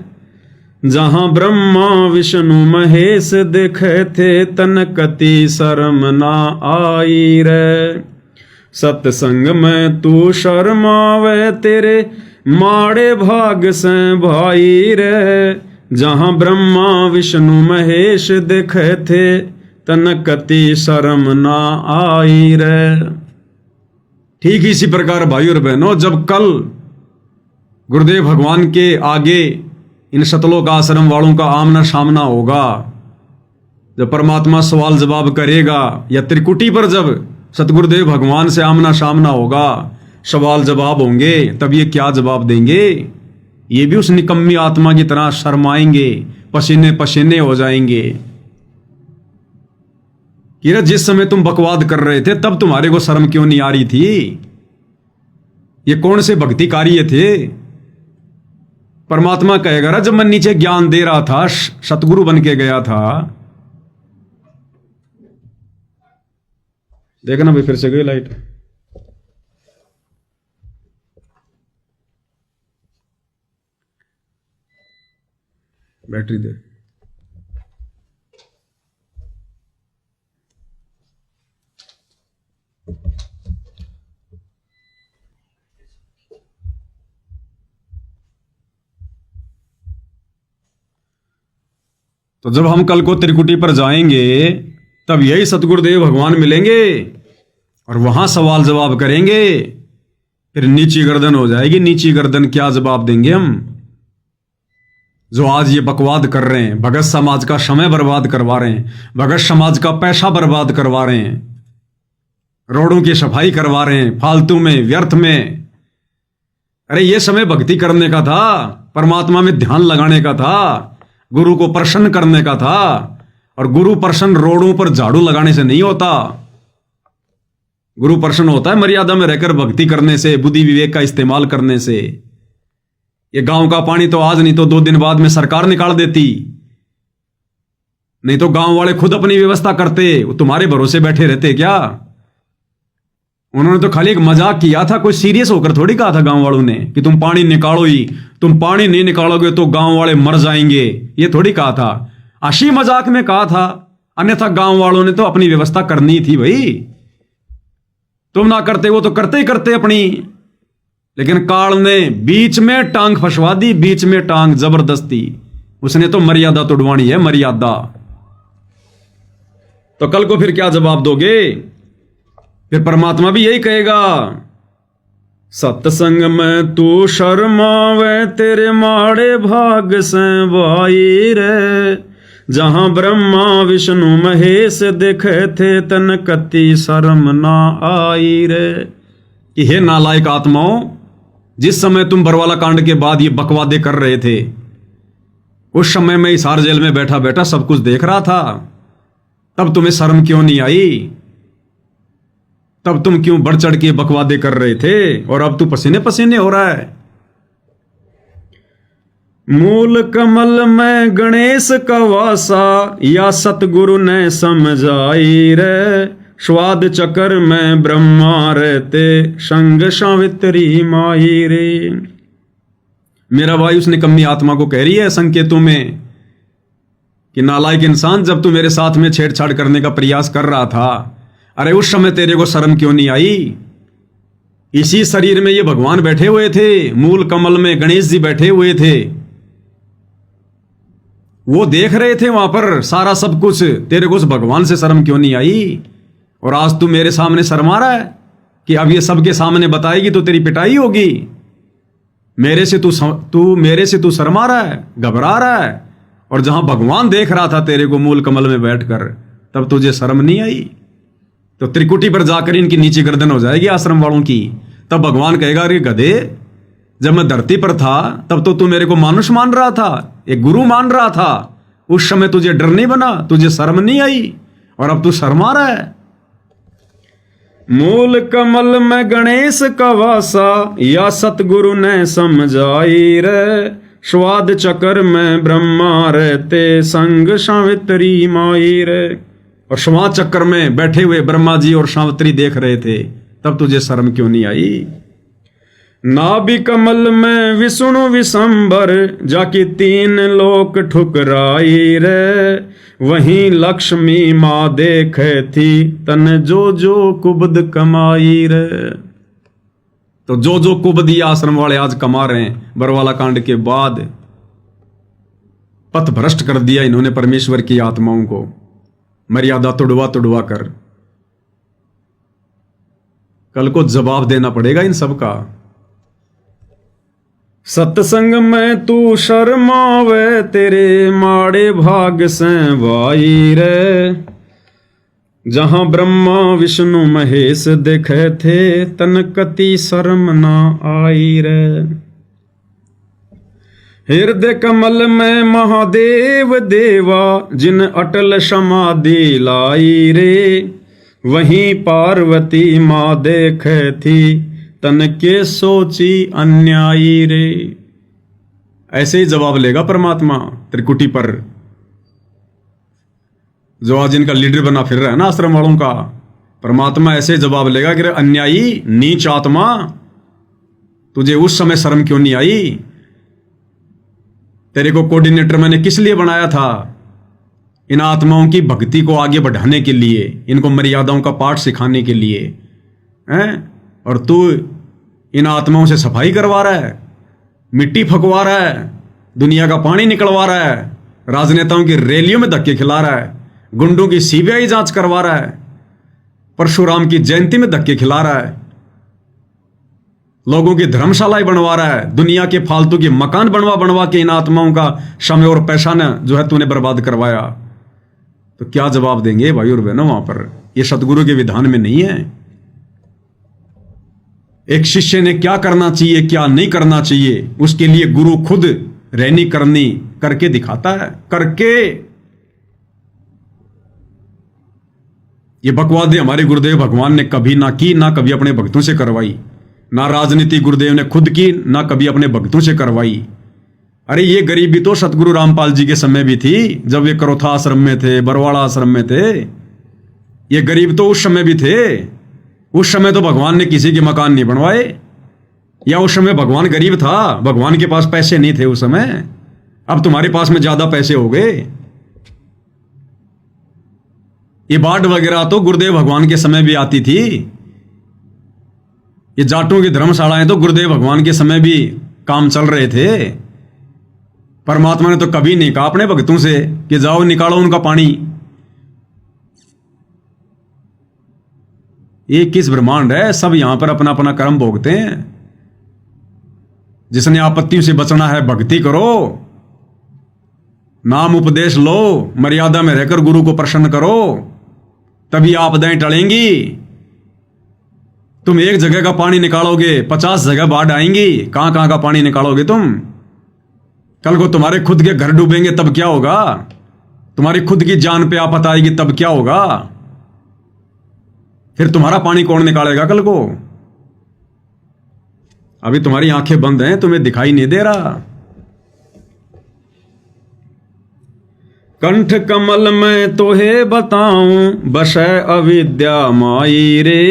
जहां ब्रह्मा विष्णु महेश दिखे थे तनकती शर्म ना आई रे। सत्संग में तू शर्मावे तेरे माड़े भाग से भाई रे, जहां ब्रह्मा विष्णु महेश दिखे थे तनकती शर्म ना आई रे। ठीक इसी प्रकार भाइयों और बहनों, जब कल गुरुदेव भगवान के आगे इन शतलोक आश्रम वालों का आमना सामना होगा, जब परमात्मा सवाल जवाब करेगा, या त्रिकुटी पर जब सतगुरुदेव भगवान से आमना सामना होगा, सवाल जवाब होंगे, तब ये क्या जवाब देंगे? ये भी उस निकम्मी आत्मा की तरह शर्माएंगे, पसीने पसीने हो जाएंगे कि जिस समय तुम बकवाद कर रहे थे तब तुम्हारे को शर्म क्यों नहीं आ रही थी? ये कौन से भक्ति कार्य थे? परमात्मा कहेगा, जब मैं नीचे ज्ञान दे रहा था, सतगुरु बन के गया था। देखना भाई, फिर से गई लाइट। बैटरी दे। तो जब हम कल को त्रिकुटी पर जाएंगे तब यही सतगुरुदेव भगवान मिलेंगे और वहां सवाल जवाब करेंगे। फिर नीची गर्दन हो जाएगी। नीची गर्दन क्या जवाब देंगे हम, जो आज ये बकवाद कर रहे हैं, भगत समाज का समय बर्बाद करवा रहे हैं, भगत समाज का पैसा बर्बाद करवा रहे हैं, रोडों की सफाई करवा रहे हैं फालतू में, व्यर्थ में। अरे ये समय भक्ति करने का था, परमात्मा में ध्यान लगाने का था, गुरु को प्रसन्न करने का था। और गुरु प्रसन्न रोडों पर झाड़ू लगाने से नहीं होता। गुरु प्रसन्न होता है मर्यादा में रहकर भक्ति करने से, बुद्धि विवेक का इस्तेमाल करने से। ये गांव का पानी तो आज नहीं तो 2 दिन बाद में सरकार निकाल देती, नहीं तो गांव वाले खुद अपनी व्यवस्था करते। वो तुम्हारे भरोसे बैठे रहते क्या? उन्होंने तो खाली एक मजाक किया था, कोई सीरियस होकर थोड़ी कहा था गांव वालों ने कि तुम पानी निकालो ही, तुम पानी नहीं निकालोगे तो गांव वाले मर जाएंगे, ये थोड़ी कहा था। हंसी मजाक में कहा था, अन्यथा गांव वालों ने तो अपनी व्यवस्था करनी थी भाई। तुम ना करते, वो तो करते ही करते अपनी। लेकिन काल ने बीच में टांग फंसवा दी, बीच में टांग जबरदस्ती। उसने तो मर्यादा तोड़वानी है, मर्यादा। तो कल को फिर क्या जवाब दोगे? फिर परमात्मा भी यही कहेगा, सत्संग में तू शर्मावे तेरे माड़े भाग से भाई रे, जहां ब्रह्मा विष्णु महेश देखे थे तनकती शर्म ना आई रे। कि हे नालायक आत्माओं, जिस समय तुम बरवाला कांड के बाद ये बकवादे कर रहे थे, उस समय मैं हिसार जेल में बैठा बैठा सब कुछ देख रहा था। तब तुम्हें शर्म क्यों नहीं आई? तब तुम क्यों बढ़ चढ़ के बकवादे कर रहे थे? और अब तू पसीने पसीने हो रहा है। मूल कमल में गणेश का वासा, या सतगुरु ने समझाई रे, स्वाद चक्र में ब्रह्मा रहते, संग सावित्री माई रे। मेरा भाई उस निकम्मी आत्मा को कह रही है संकेतों में कि नालायक इंसान, जब तू मेरे साथ में छेड़छाड़ करने का प्रयास कर रहा था, अरे उस समय तेरे को शर्म क्यों नहीं आई? इसी शरीर में ये भगवान बैठे हुए थे, मूल कमल में गणेश जी बैठे हुए थे, वो देख रहे थे वहां पर सारा सब कुछ। तेरे को उस भगवान से शर्म क्यों नहीं आई? और आज तू मेरे सामने शर्मा रहा है कि अब ये सबके सामने बताएगी तो तेरी पिटाई होगी। मेरे से तू शर्मा रहा है, घबरा रहा है। और जहां भगवान देख रहा था तेरे को मूल कमल में बैठकर, तब तुझे शर्म नहीं आई। तो त्रिकुटी पर जाकर इनकी नीची गर्दन हो जाएगी आश्रम वालों की। तब भगवान कहेगा, अरे गधे, जब मैं धरती पर था तब तो तू मेरे को मानुष मान रहा था, एक गुरु मान रहा था। उस समय तुझे डर नहीं बना, तुझे शर्म नहीं आई, और अब तू शर्मा रहा है। मूल कमल में गणेश का वासा, या सतगुरु ने समझाई रे, स्वाद चक्र में ब्रह्मा रहते संग सावित्री माई रे। और स्वाद चक्र में बैठे हुए ब्रह्मा जी और सावित्री देख रहे थे, तब तुझे शर्म क्यों नहीं आई? नाभि कमल में विष्णु विशंबर जाके 3 लोक ठुकराई रे। वहीं लक्ष्मी माँ देखे थी तन जो जो कुबद कमाई रे। तो जो जो कुबद ये आश्रम वाले आज कमा रहे हैं, बरवाला कांड के बाद पथ भ्रष्ट कर दिया इन्होंने परमेश्वर की आत्माओं को, मर्यादा तुड़वा तुड़वा कर। कल को जवाब देना पड़ेगा इन सब का। सत्संग में तू शर्मावे तेरे माड़े भाग से भाई रे। जहां ब्रह्मा विष्णु महेश देखे थे तन कति शर्म ना आई रे। हृदय कमल में महादेव देवा जिन अटल समाधि लाई रे। वहीं पार्वती माँ देखे थी तन के सोची अन्यायी रे। ऐसे ही जवाब लेगा परमात्मा त्रिकुटी पर, जो आज इनका लीडर बना फिर रहा है ना आश्रम वालों का। परमात्मा ऐसे जवाब लेगा कि अन्यायी नीच आत्मा, तुझे उस समय शर्म क्यों नहीं आई? तेरे को कोऑर्डिनेटर मैंने किस लिए बनाया था? इन आत्माओं की भक्ति को आगे बढ़ाने के लिए, इनको मर्यादाओं का पाठ सिखाने के लिए हैं? और तू इन आत्माओं से सफाई करवा रहा है, मिट्टी फकवा रहा है, दुनिया का पानी निकलवा रहा है, राजनेताओं की रैलियों में धक्के खिला रहा है, गुंडों की सीबीआई जांच करवा रहा है, परशुराम की जयंती में धक्के खिला रहा है, लोगों की धर्मशालाएं बनवा रहा है, दुनिया के फालतू के मकान बनवा बनवा के इन आत्माओं का समय और पैसा न जो है तूने बर्बाद करवाया। तो क्या जवाब देंगे भाई और बहनों? वहां पर यह सतगुरु के विधान में नहीं है। एक शिष्य ने क्या करना चाहिए क्या नहीं करना चाहिए, उसके लिए गुरु खुद रहनी करनी करके दिखाता है। करके ये बकवादे हमारे गुरुदेव भगवान ने कभी ना की, ना कभी अपने भक्तों से करवाई। ना राजनीति गुरुदेव ने खुद की, ना कभी अपने भक्तों से करवाई। अरे ये गरीबी तो सतगुरु रामपाल जी के समय भी थी, जब वे करोथा आश्रम में थे, बरवाड़ा आश्रम में थे। ये गरीब तो उस समय भी थे। उस समय तो भगवान ने किसी के मकान नहीं बनवाए, या उस समय भगवान गरीब था, भगवान के पास पैसे नहीं थे उस समय। अब तुम्हारे पास में ज्यादा पैसे हो गए। ये बाढ़ वगैरह तो गुरुदेव भगवान के समय भी आती थी। ये जाटों की धर्मशालाएं तो गुरुदेव भगवान के समय भी काम चल रहे थे। परमात्मा ने तो कभी नहीं कहा अपने भक्तों से कि जाओ निकालो उनका पानी। ये किस ब्रह्मांड है? सब यहां पर अपना अपना कर्म भोगते हैं। जिसने आपत्तियों से बचना है भक्ति करो, नाम उपदेश लो, मर्यादा में रहकर गुरु को प्रसन्न करो, तभी आपदाएं टलेंगी। तुम एक जगह का पानी निकालोगे, 50 जगह बाढ़ आएंगी। कहां का पानी निकालोगे तुम? कल को तुम्हारे खुद के घर डूबेंगे तब क्या होगा? तुम्हारी खुद की जान पे आफत आएगी तब क्या होगा? फिर तुम्हारा पानी कौन निकालेगा कल को? अभी तुम्हारी आंखें बंद हैं, तुम्हें दिखाई नहीं दे रहा। कंठ कमल में तोहे बताऊं बसै अविद्या माई रे।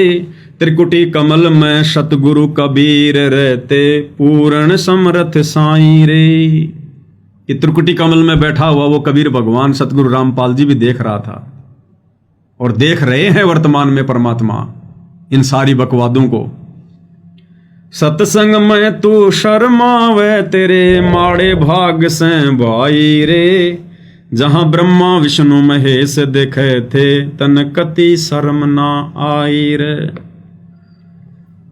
त्रिकुटी कमल में सतगुरु कबीर रहते पूर्ण समर्थ साई रे। कि त्रिकुटी कमल में बैठा हुआ वो कबीर भगवान सतगुरु रामपाल जी भी देख रहा था, और देख रहे हैं वर्तमान में परमात्मा इन सारी बकवादों को। सत्संग में तू शर्मावे तेरे माड़े भाग से भाई रे। जहां ब्रह्मा विष्णु महेश देखे थे तन कति शर्म ना आई रे।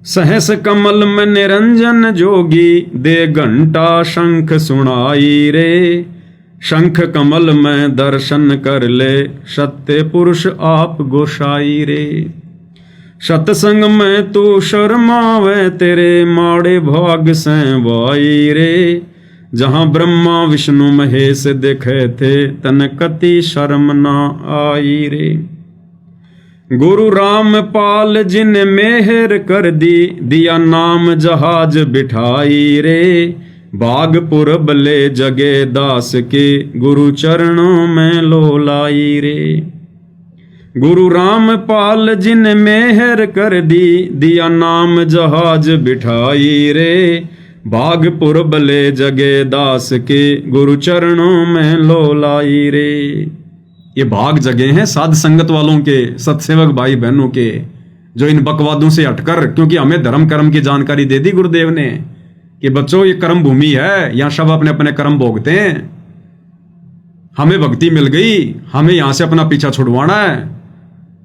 सहस कमल में निरंजन जोगी दे घंटा शंख सुनाई रे। शंख कमल में दर्शन कर ले सत्य पुरुष आप गोसाई रे। सत्संग में तू शर्मावे तेरे माड़े भाग से भाई रे। जहां ब्रह्मा विष्णु महेश देखे थे तन कति शर्म ना आई रे। गुरु रामपाल जिन मेहर कर दी दिया नाम जहाज बिठाई रे। बागपुर बले जगे दास के गुरु चरणों में लो लाई रे। गुरु रामपाल जिन मेहर कर दी दिया नाम जहाज बिठाई रे। बागपुर बले जगे दास के गुरु चरणों में लो लाई रे। ये भाग जगह हैं साध संगत वालों के, सत्सेवक भाई बहनों के, जो इन बकवादों से हटकर, क्योंकि हमें धर्म कर्म की जानकारी दे दी गुरुदेव ने कि बच्चों ये कर्म भूमि है, यहां सब अपने अपने कर्म भोगते हैं। हमें भक्ति मिल गई, हमें यहां से अपना पीछा छुड़वाना है,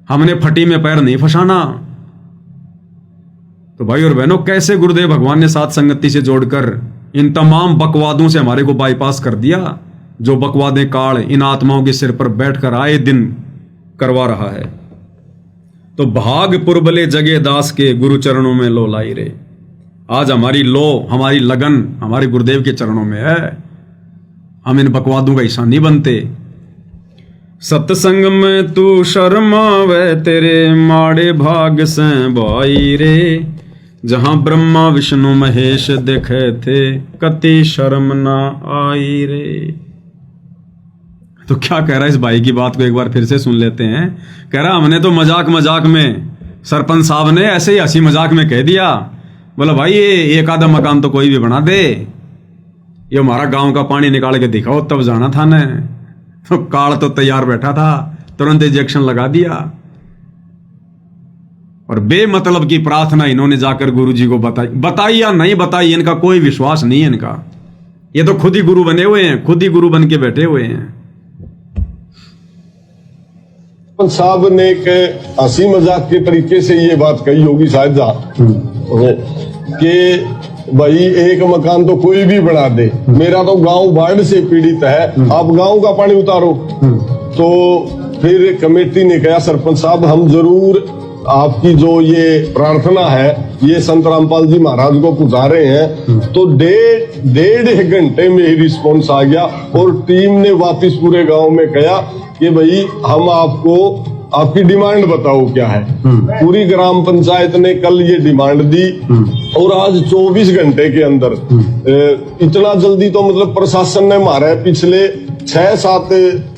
हमने फटी में पैर नहीं फंसाना। तो भाई और बहनों, कैसे गुरुदेव भगवान ने साथ संगति से जोड़कर इन तमाम बकवादों से हमारे को बाईपास कर दिया, जो बकवादें काल इन आत्माओं के सिर पर बैठकर आए दिन करवा रहा है। तो भाग पुरबले जगे दास के गुरु चरणों में लो लाई रे। आज हमारी लो, हमारी लगन हमारे गुरुदेव के चरणों में है। हम इन बकवादों का हिस्सा नहीं बनते। सत्संग में तू शर्मावे तेरे माड़े भाग से भाई रे। जहां ब्रह्मा विष्णु महेश देखे थे कति शर्म ना आई रे। तो क्या कह रहा है इस भाई की बात को एक बार फिर से सुन लेते हैं। कह रहा हमने तो मजाक मजाक में, सरपंच साहब ने ऐसे ही हंसी मजाक में कह दिया, बोला भाई ये एक आधा मकान तो कोई भी बना दे, ये हमारा गांव का पानी निकाल के दिखाओ, तब जाना था ने। तो काल तो तैयार बैठा था, तुरंत इंजेक्शन लगा दिया। और बेमतलब की प्रार्थना इन्होंने जाकर गुरुजी को बताई या नहीं बताई, इनका कोई विश्वास नहीं है इनका। ये तो खुद ही गुरु बने हुए हैं, खुद ही गुरु बन के बैठे हुए हैं। साहब ने एक हंसी मजाक के तरीके से ये बात कही होगी शायद कि भाई एक मकान तो कोई भी बना दे, मेरा तो गांव बाढ़ से पीड़ित है, आप गांव का पानी उतारो। तो फिर कमेटी ने कहा सरपंच साहब हम जरूर आपकी जो ये प्रार्थना है ये संत रामपाल जी महाराज को पहुंचा रहे हैं। तो डेढ़ घंटे में ही रिस्पॉन्स आ गया और टीम ने वापस पूरे गांव में कहा कि भाई हम आपको आपकी डिमांड बताओ क्या है। पूरी ग्राम पंचायत ने कल ये डिमांड दी और आज 24 घंटे के अंदर, इतना जल्दी तो मतलब प्रशासन ने मारा है, पिछले 6-7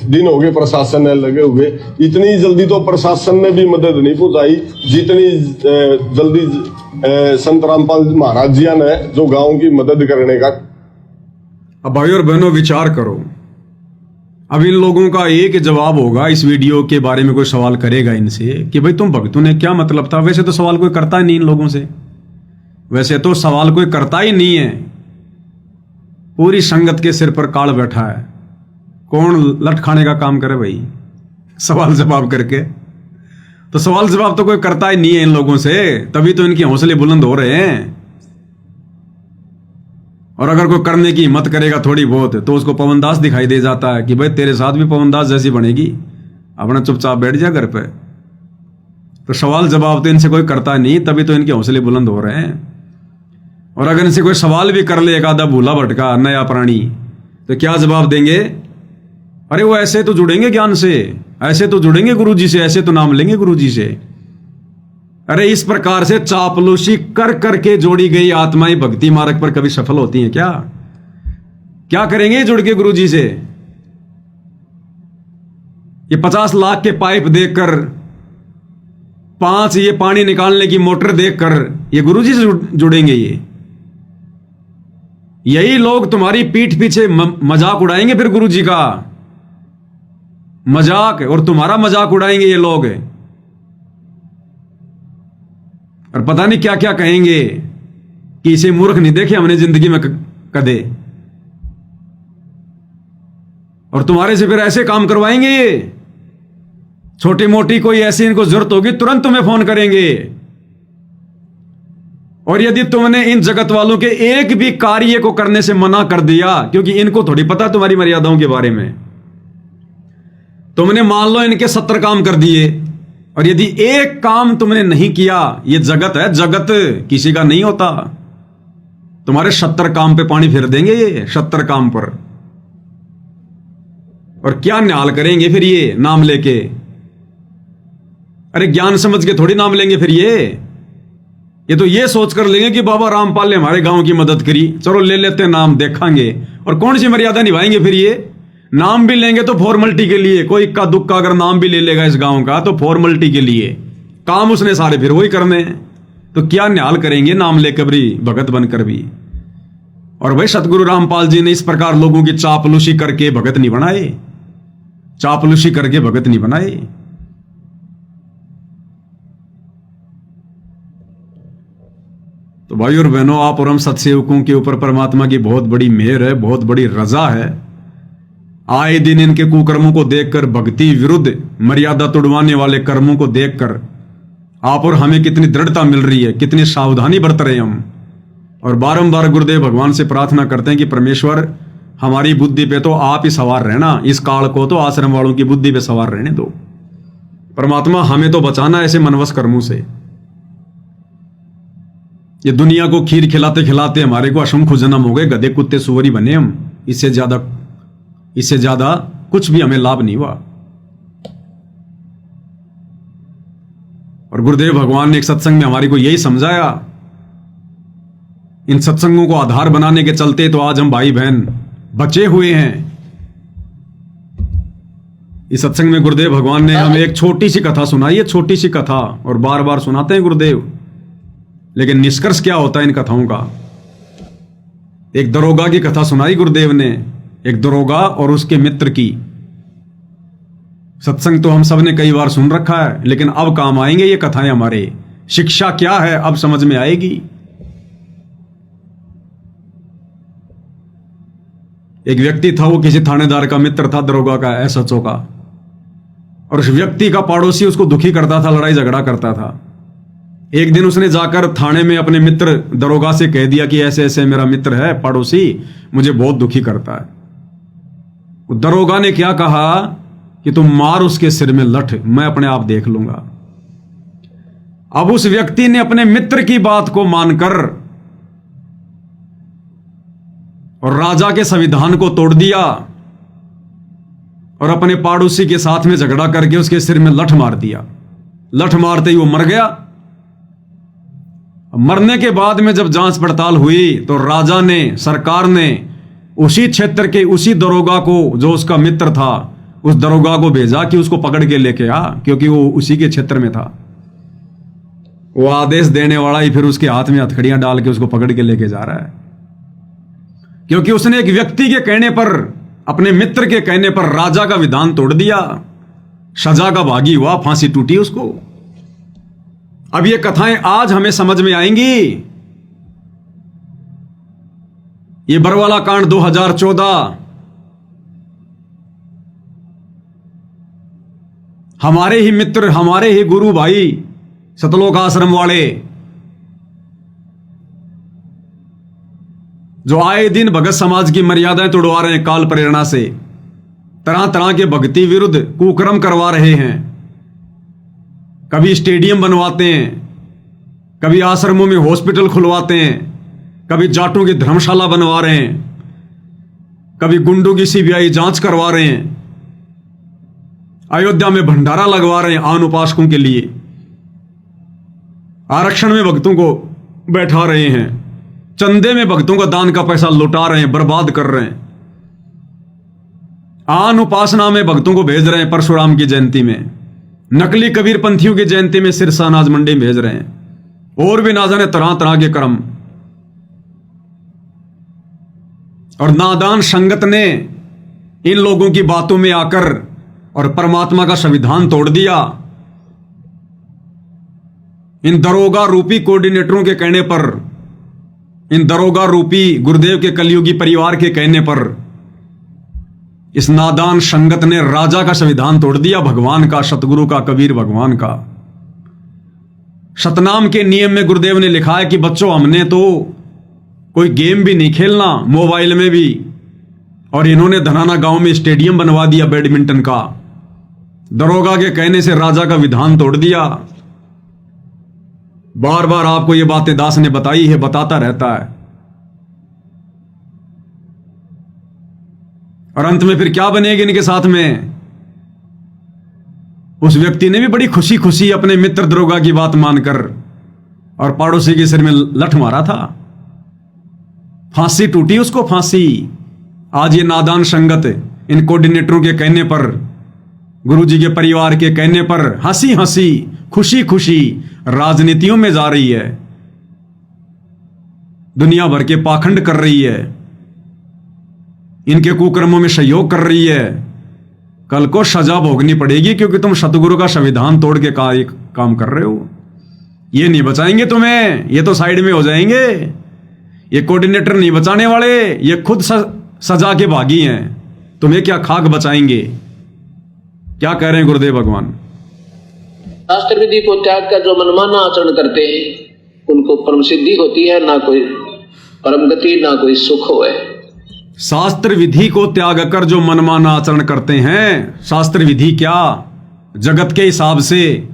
दिन हो गए प्रशासन ने लगे हुए, इतनी जल्दी तो प्रशासन ने भी मदद नहीं पहुंचाई जितनी जल्दी संत रामपाल महाराज जी ने जो गांव की मदद करने का। अब भाई और बहनों विचार करो, अब इन लोगों का एक जवाब होगा, इस वीडियो के बारे में कोई सवाल करेगा इनसे कि भाई तुम भक्तों ने क्या मतलब था। वैसे तो सवाल कोई करता ही नहीं इन लोगों से, वैसे तो सवाल कोई करता ही नहीं है। पूरी संगत के सिर पर काल बैठा है, कौन लट खाने का काम करे भाई सवाल जवाब करके। तो सवाल जवाब तो कोई करता ही नहीं है इन लोगों से, तभी तो इनके हौसले बुलंद हो रहे हैं। और अगर कोई करने की हिम्मत करेगा थोड़ी बहुत तो उसको पवनदास दिखाई दे जाता है कि भाई तेरे साथ भी पवनदास जैसी बनेगी, अपना चुपचाप बैठ जा घर पे। तो सवाल जवाब तो इनसे कोई करता नहीं, तभी तो इनके हौसले बुलंद हो रहे हैं। और अगर इनसे कोई सवाल भी कर ले एक आधा भूला भटका नया प्राणी, तो क्या जवाब देंगे? अरे वो ऐसे तो जुड़ेंगे ज्ञान से, ऐसे तो जुड़ेंगे गुरुजी से, ऐसे तो नाम लेंगे गुरुजी से। अरे इस प्रकार से चापलूसी कर करके जोड़ी गई आत्माएं भक्ति मार्ग पर कभी सफल होती हैं क्या? क्या करेंगे जुड़ के गुरुजी से? ये 50 लाख के पाइप देखकर, 5 ये पानी निकालने की मोटर देखकर ये गुरुजी से जुड़ेंगे। यही लोग तुम्हारी पीठ पीछे मजाक उड़ाएंगे फिर गुरुजी का मजाक, और तुम्हारा मजाक उड़ाएंगे ये लोग, और पता नहीं क्या क्या कहेंगे कि इसे मूर्ख नहीं देखे हमने जिंदगी में कदे। और तुम्हारे से फिर ऐसे काम करवाएंगे ये, छोटी मोटी कोई ऐसी इनको जरूरत होगी तुरंत तुम्हें फोन करेंगे। और यदि तुमने इन जगत वालों के एक भी कार्य को करने से मना कर दिया, क्योंकि इनको थोड़ी पता तुम्हारी मर्यादाओं के बारे में, तुमने मान लो इनके 70 काम कर दिए और यदि एक काम तुमने नहीं किया, ये जगत है, जगत किसी का नहीं होता, तुम्हारे 70 काम पे पानी फेर देंगे ये 70 काम पर। और क्या न्याल करेंगे फिर ये नाम लेके? अरे ज्ञान समझ के थोड़ी नाम लेंगे फिर ये। ये तो ये सोच कर लेंगे कि बाबा रामपाल ने हमारे गांव की मदद करी, चलो ले लेते हैं नाम, देखेंगे। और कौन सी मर्यादा निभाएंगे फिर? ये नाम भी लेंगे तो फॉर्मेलिटी के लिए, कोई इक्का दुक्का अगर नाम भी ले लेगा इस गांव का तो फॉर्मेलिटी के लिए, काम उसने सारे फिर वही करने हैं। तो क्या न्याल करेंगे नाम लेकर भी, भगत बनकर भी। और भाई सतगुरु रामपाल जी ने इस प्रकार लोगों की चापलूसी करके भगत नहीं बनाए, चापलूसी करके भगत नहीं बनाए। तो भाई और बहनों, आप और हम सत्सेवकों के ऊपर परमात्मा की बहुत बड़ी मेहर है, बहुत बड़ी रजा है। आए दिन इनके कुकर्मों को देखकर, भक्ति विरुद्ध मर्यादा तोड़वाने वाले कर्मों को देखकर आप और हमें कितनी दृढ़ता मिल रही है, कितनी सावधानी बरत रहे हैं हम। और बारंबार गुरुदेव भगवान से प्रार्थना करते हैं कि परमेश्वर हमारी बुद्धि पे तो आप ही सवार रहना, इस काल को तो आश्रम वालों की बुद्धि पे सवार रहने दो। परमात्मा हमें तो बचाना ऐसे मनवस कर्मों से। ये दुनिया को खीर खिलाते खिलाते हमारे को असंख्य जन्म हो गए, गधे कुत्ते सुअरी बने हम। इससे ज्यादा कुछ भी हमें लाभ नहीं हुआ। और गुरुदेव भगवान ने एक सत्संग में हमारे को यही समझाया। इन सत्संगों को आधार बनाने के चलते तो आज हम भाई बहन बचे हुए हैं। इस सत्संग में गुरुदेव भगवान ने हमें एक छोटी सी कथा सुनाई है, छोटी सी कथा, और बार बार सुनाते हैं गुरुदेव, लेकिन निष्कर्ष क्या होता है इन कथाओं का। एक दरोगा की कथा सुनाई गुरुदेव ने, एक दरोगा और उसके मित्र की। सत्संग तो हम सब ने कई बार सुन रखा है, लेकिन अब काम आएंगे ये कथाएं हमारे। शिक्षा क्या है अब समझ में आएगी। एक व्यक्ति था, वो किसी थानेदार का मित्र था, दरोगा का, एसएचओ का। और उस व्यक्ति का पड़ोसी उसको दुखी करता था, लड़ाई झगड़ा करता था। एक दिन उसने जाकर थाने में अपने मित्र दरोगा से कह दिया कि ऐसे ऐसे मेरा मित्र है पड़ोसी, मुझे बहुत दुखी करता है। दरोगा ने क्या कहा कि तुम मार उसके सिर में लठ, मैं अपने आप देख लूंगा। अब उस व्यक्ति ने अपने मित्र की बात को मानकर और राजा के संविधान को तोड़ दिया और अपने पड़ोसी के साथ में झगड़ा करके उसके सिर में लठ मार दिया। लठ मारते ही वो मर गया। मरने के बाद में जब जांच पड़ताल हुई तो राजा ने, सरकार ने उसी क्षेत्र के उसी दरोगा को, जो उसका मित्र था, उस दरोगा को भेजा कि उसको पकड़ के लेके आ, क्योंकि वो उसी के क्षेत्र में था। वो आदेश देने वाला ही फिर उसके हाथ में हथकड़ियां डाल के उसको पकड़ के लेके जा रहा है, क्योंकि उसने एक व्यक्ति के कहने पर, अपने मित्र के कहने पर राजा का विधान तोड़ दिया। सजा का भागी हुआ, फांसी टूटी उसको। अब ये कथाएं आज हमें समझ में आएंगी। ये बरवाला कांड 2014 हमारे ही मित्र, हमारे ही गुरु भाई सतलोक आश्रम वाले, जो आए दिन भगत समाज की मर्यादाएं तोड़वा रहे हैं काल प्रेरणा से, तरह तरह के भक्ति विरुद्ध कुकर्म करवा रहे हैं। कभी स्टेडियम बनवाते हैं, कभी आश्रमों में हॉस्पिटल खुलवाते हैं, कभी जाटों की धर्मशाला बनवा रहे हैं, कभी गुंडों की सीबीआई जांच करवा रहे हैं, अयोध्या में भंडारा लगवा रहे हैं आन उपासकों के लिए, आरक्षण में भक्तों को बैठा रहे हैं, चंदे में भक्तों का दान का पैसा लुटा रहे हैं, बर्बाद कर रहे हैं, आन उपासना में भक्तों को भेज रहे हैं परशुराम की जयंती में, नकली कबीर पंथियों की जयंती में सिरसा अनाज मंडी में भेज रहे हैं, और भी ना जाने तरह तरह के कर्म। और नादान संगत ने इन लोगों की बातों में आकर और परमात्मा का संविधान तोड़ दिया। इन दरोगा रूपी कोऑर्डिनेटरों के कहने पर, इन दरोगा रूपी गुरुदेव के कलयुगी परिवार के कहने पर इस नादान संगत ने राजा का संविधान तोड़ दिया, भगवान का, सतगुरु का, कबीर भगवान का। सतनाम के नियम में गुरुदेव ने लिखा है कि बच्चों, हमने तो कोई गेम भी नहीं खेलना मोबाइल में भी, और इन्होंने धनाना गांव में स्टेडियम बनवा दिया बैडमिंटन का। दरोगा के कहने से राजा का विधान तोड़ दिया। बार बार आपको ये बातें दास ने बताई है, बताता रहता है। और अंत में फिर क्या बनेगी इनके साथ में? उस व्यक्ति ने भी बड़ी खुशी खुशी अपने मित्र दरोगा की बात मानकर और पड़ोसी के सिर में लठ मारा था, फांसी टूटी उसको, फांसी। आज ये नादान संगत इन कोऑर्डिनेटरों के कहने पर, गुरुजी के परिवार के कहने पर हंसी हंसी खुशी खुशी राजनीतियों में जा रही है, दुनिया भर के पाखंड कर रही है, इनके कुकर्मों में सहयोग कर रही है। कल को सजा भोगनी पड़ेगी, क्योंकि तुम सतगुरु का संविधान तोड़ के काम कर रहे हो। ये नहीं बचाएंगे तुम्हें, ये तो साइड में हो जाएंगे। ये कोऑर्डिनेटर नहीं बचाने वाले, ये खुद सजा के भागी हैं। तुम्हें क्या खाक बचाएंगे? क्या कह रहे हैं गुरुदेव भगवान? शास्त्र विधि को त्याग कर जो मनमाना आचरण करते हैं उनको परम सिद्धि होती है, ना कोई परम गति, ना कोई सुख होए। शास्त्र विधि को त्याग कर जो मनमाना आचरण करते हैं, शास्त्र विधि क्या, जगत के हिसाब से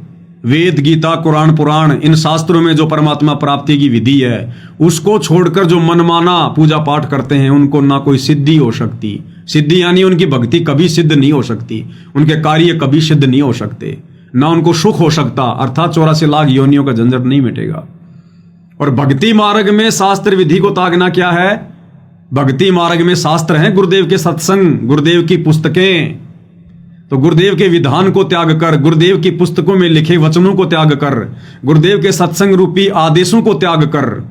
वेद, गीता, कुरान, पुराण, इन शास्त्रों में जो परमात्मा प्राप्ति की विधि है, उसको छोड़कर जो मनमाना पूजा पाठ करते हैं, उनको ना कोई सिद्धि हो सकती। सिद्धि यानी उनकी भक्ति कभी सिद्ध नहीं हो सकती, उनके कार्य कभी सिद्ध नहीं हो सकते, ना उनको सुख हो सकता, अर्थात 84 लाख योनियों का झंझट नहीं मिटेगा। और भक्ति मार्ग में शास्त्र विधि को त्यागना क्या है? भक्ति मार्ग में शास्त्र हैं गुरुदेव के सत्संग, गुरुदेव की पुस्तकें। तो गुरुदेव के विधान को त्याग कर, गुरुदेव की पुस्तकों में लिखे वचनों को त्याग कर, गुरुदेव के सत्संग रूपी आदेशों को त्याग कर,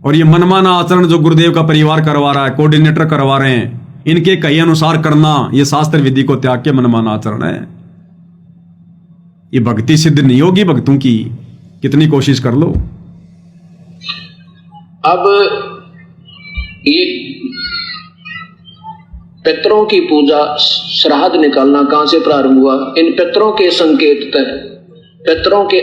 और ये मनमाना आचरण जो गुरुदेव का परिवार करवा रहा है, कोऑर्डिनेटर करवा रहे हैं, इनके कहे अनुसार करना, ये शास्त्र विधि को त्याग के मनमाना आचरण है। ये भक्ति सिद्ध नहीं होगी भक्तों की, कितनी कोशिश कर लो। अब ये पितरों की पूजा, श्राद्ध निकालना कहां से प्रारंभ हुआ? इन पितरों के संकेत तक, पितरों के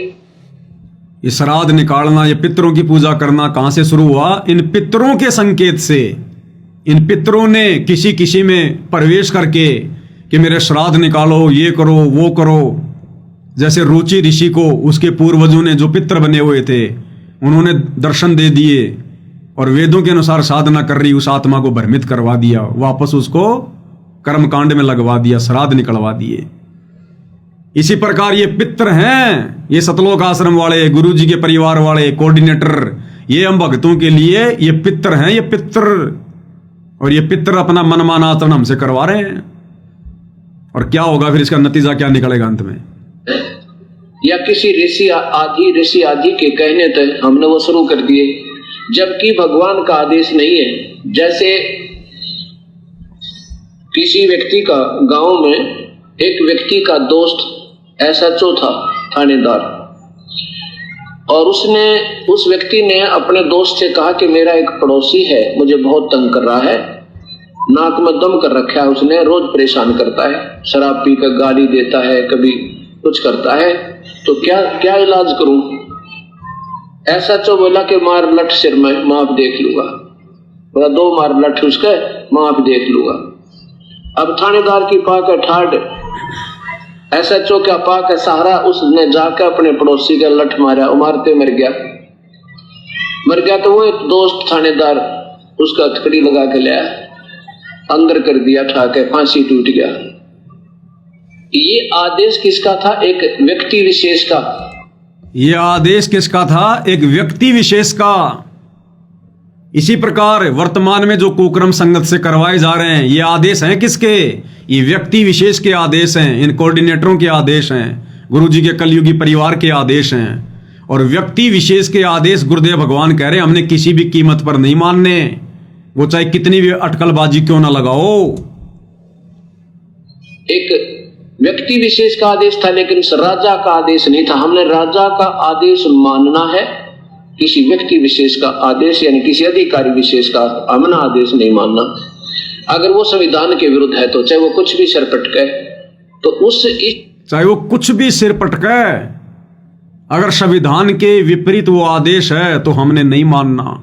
ये श्राद्ध निकालना, ये पितरों की पूजा करना कहां से शुरू हुआ? इन पितरों के संकेत से। इन पितरों ने किसी किसी में प्रवेश करके कि मेरे श्राद्ध निकालो, ये करो, वो करो। जैसे रुचि ऋषि को उसके पूर्वजों ने जो पितर बने हुए थे, उन्होंने दर्शन दे दिए और वेदों के अनुसार साधना कर रही उस आत्मा को भ्रमित करवा दिया, वापस उसको कर्मकांड में लगवा दिया, श्राद्ध निकलवा दिए। इसी प्रकार ये पितर हैं, ये सतलोक आश्रम वाले, गुरुजी के परिवार वाले, कोऑर्डिनेटर, ये हम भक्तों के लिए ये पितर हैं, ये पितर। और ये पितर अपना मनमाना आचरण हमसे करवा रहे हैं। और क्या होगा फिर, इसका नतीजा क्या निकलेगा अंत में? या किसी ऋषि आदि के कहने तक हमने वो शुरू कर दिए, जबकि भगवान का आदेश नहीं है। जैसे किसी व्यक्ति का, गांव में एक व्यक्ति का दोस्त एसएचओ था, थानेदार, और उस व्यक्ति ने अपने दोस्त से कहा कि मेरा एक पड़ोसी है, मुझे बहुत तंग कर रहा है, नाक में दम कर रखा है उसने, रोज परेशान करता है, शराब पीकर गाली देता है, कभी कुछ करता है, तो क्या इलाज करूं? एसएचओ बोला कि मार लठ सिर में, मैं आप देख लूंगा। बोला 2 मार लठ उसके, मैं आप देख लूंगा। अब थानेदार की पाक है ठाड, एसएचओ का पाक है सहारा, उसने जाकर अपने पड़ोसी का लठ मारा, मारते मर गया। तो वो एक दोस्त थानेदार उसका हथकड़ी लगा के लाया, अंदर कर दिया, ठाके फांसी टूट गया। ये आदेश किसका था? एक व्यक्ति विशेष का। ये आदेश किसका था? एक व्यक्ति विशेष का। इसी प्रकार वर्तमान में जो कुक्रम संगत से करवाए जा रहे हैं, ये आदेश हैं किसके? ये व्यक्ति विशेष के आदेश हैं, इन कोऑर्डिनेटरों के आदेश हैं, गुरुजी के कलयुगी परिवार के आदेश हैं। और व्यक्ति विशेष के आदेश गुरुदेव भगवान कह रहे हैं हमने किसी भी कीमत पर नहीं मानने, वो चाहे कितनी भी अटकलबाजी क्यों ना लगाओ। एक व्यक्ति विशेष का आदेश था, लेकिन राजा का आदेश नहीं था। हमने राजा का आदेश मानना है, किसी व्यक्ति विशेष का आदेश यानी किसी अधिकारी विशेष का हमने आदेश नहीं मानना। अगर वो संविधान के विरुद्ध है तो चाहे वो कुछ भी सिर पटके, तो चाहे वो कुछ भी सिर पटके, अगर संविधान के विपरीत वो आदेश है तो हमने नहीं मानना।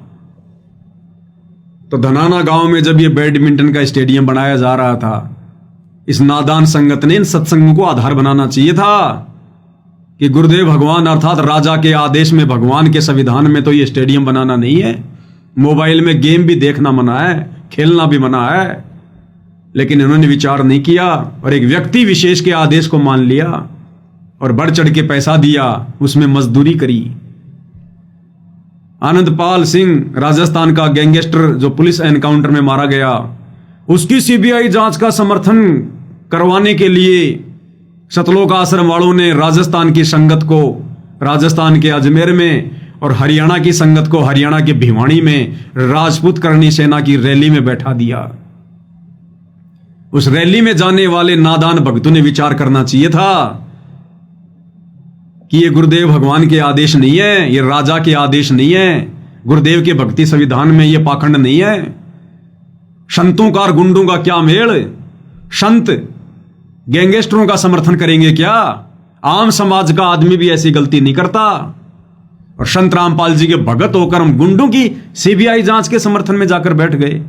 तो धनाना गांव में जब ये बैडमिंटन का स्टेडियम बनाया जा रहा था, इस नादान संगत ने इन सत्संगों को आधार बनाना चाहिए था कि गुरुदेव भगवान अर्थात राजा के आदेश में, भगवान के संविधान में तो ये स्टेडियम बनाना नहीं है। मोबाइल में गेम भी देखना मना है, खेलना भी मना है, लेकिन इन्होंने विचार नहीं किया और एक व्यक्ति विशेष के आदेश को मान लिया और बढ़ चढ़ के पैसा दिया, उसमें मजदूरी करी। आनंदपाल सिंह राजस्थान का गैंगस्टर जो पुलिस एनकाउंटर में मारा गया, उसकी सीबीआई जांच का समर्थन करवाने के लिए सतलोक आश्रम वालों ने राजस्थान की संगत को राजस्थान के अजमेर में और हरियाणा की संगत को हरियाणा के भिवानी में राजपूत करणी सेना की रैली में बैठा दिया। उस रैली में जाने वाले नादान भक्तों ने विचार करना चाहिए था कि ये गुरुदेव भगवान के आदेश नहीं है, ये राजा के आदेश नहीं है, गुरुदेव के भक्ति संविधान में ये पाखंड नहीं है। संतों का और गुंडों का क्या मेल? संत गैंगस्टरों का समर्थन करेंगे क्या? आम समाज का आदमी भी ऐसी गलती नहीं करता। और संत रामपाल जी के भगत होकर हम गुंडों की सीबीआई जांच के समर्थन में जाकर बैठ गए।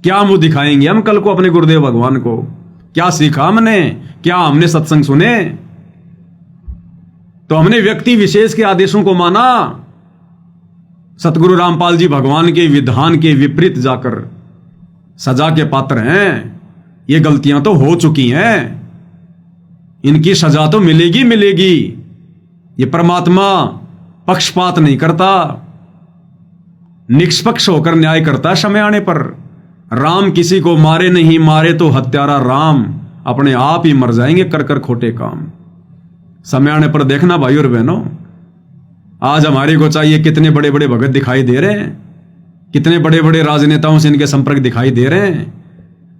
क्या मुंह दिखाएंगे हम कल को अपने गुरुदेव भगवान को? क्या सीखा हमने? क्या हमने सत्संग सुने? तो हमने व्यक्ति विशेष के आदेशों को माना। सतगुरु रामपाल जी भगवान के विधान के विपरीत जाकर सजा के पात्र हैं। ये गलतियां तो हो चुकी हैं, इनकी सजा तो मिलेगी मिलेगी। ये परमात्मा पक्षपात नहीं करता, निष्पक्ष होकर न्याय करता समय आने पर। राम किसी को मारे नहीं, मारे तो हत्यारा राम अपने आप ही मर जाएंगे कर कर खोटे काम। समय आने पर देखना भाई और बहनों, आज हमारे को चाहिए कितने बड़े बड़े भगत दिखाई दे रहे हैं, कितने बड़े बड़े राजनेताओं से इनके संपर्क दिखाई दे रहे हैं।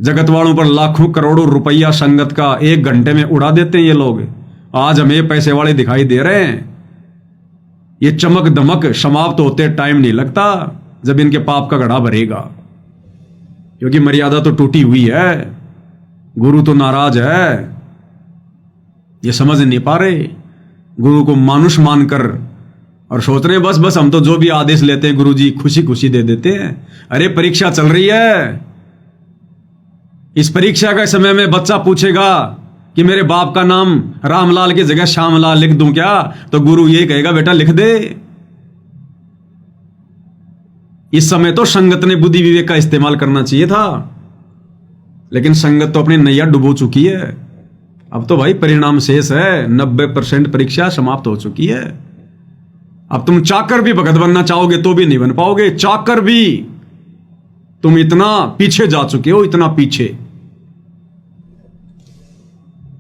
जगत वालों पर लाखों करोड़ों रुपया संगत का 1 घंटे में उड़ा देते हैं ये लोग। आज हमें पैसे वाले दिखाई दे रहे हैं। ये चमक दमक समाप्त होते टाइम नहीं लगता जब इनके पाप का घड़ा भरेगा, क्योंकि मर्यादा तो टूटी हुई है, गुरु तो नाराज है। ये समझ नहीं पा रहे, गुरु को मानुष मानकर और सोच रहे बस बस हम तो जो भी आदेश लेते हैं गुरु जी खुशी खुशी दे देते हैं। अरे परीक्षा चल रही है, इस परीक्षा के समय में बच्चा पूछेगा कि मेरे बाप का नाम रामलाल की जगह श्यामलाल लिख दूं क्या, तो गुरु ये कहेगा बेटा लिख दे। इस समय तो संगत ने बुद्धि विवेक का इस्तेमाल करना चाहिए था, लेकिन संगत तो अपनी नैया डुबो चुकी है। अब तो भाई परिणाम शेष है, 90% परीक्षा समाप्त हो चुकी है। अब तुम चाकर भी भगत बनना चाहोगे तो भी नहीं बन पाओगे। चाकर भी तुम इतना पीछे जा चुके हो, इतना पीछे।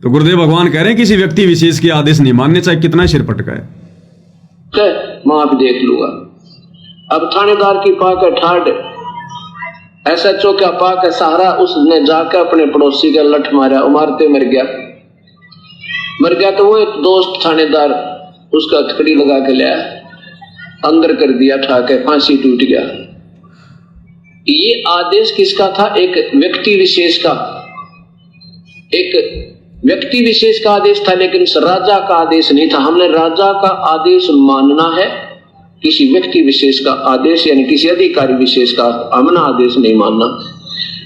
तो गुरुदेव भगवान कह रहे हैं किसी व्यक्ति विशेष के आदेश नहीं मानने, चाहे कितना सिर पटकाए। मां भी देख लूंगा। अब थानेदार की पाकर ठाड, SHO का पाकर सहारा, उसने जाकर अपने पड़ोसी का लठ मारा, मारते मर गया। तो वो एक दोस्त थानेदार उसका हथकड़ी लगा के लाया, अंदर कर दिया, ठाके फांसी टूट गया। ये आदेश किसका था? एक व्यक्ति विशेष का, एक व्यक्ति विशेष का आदेश था, लेकिन राजा का आदेश नहीं था। हमने राजा का आदेश मानना है, किसी व्यक्ति विशेष का आदेश यानी किसी अधिकारी विशेष का हमने आदेश नहीं मानना।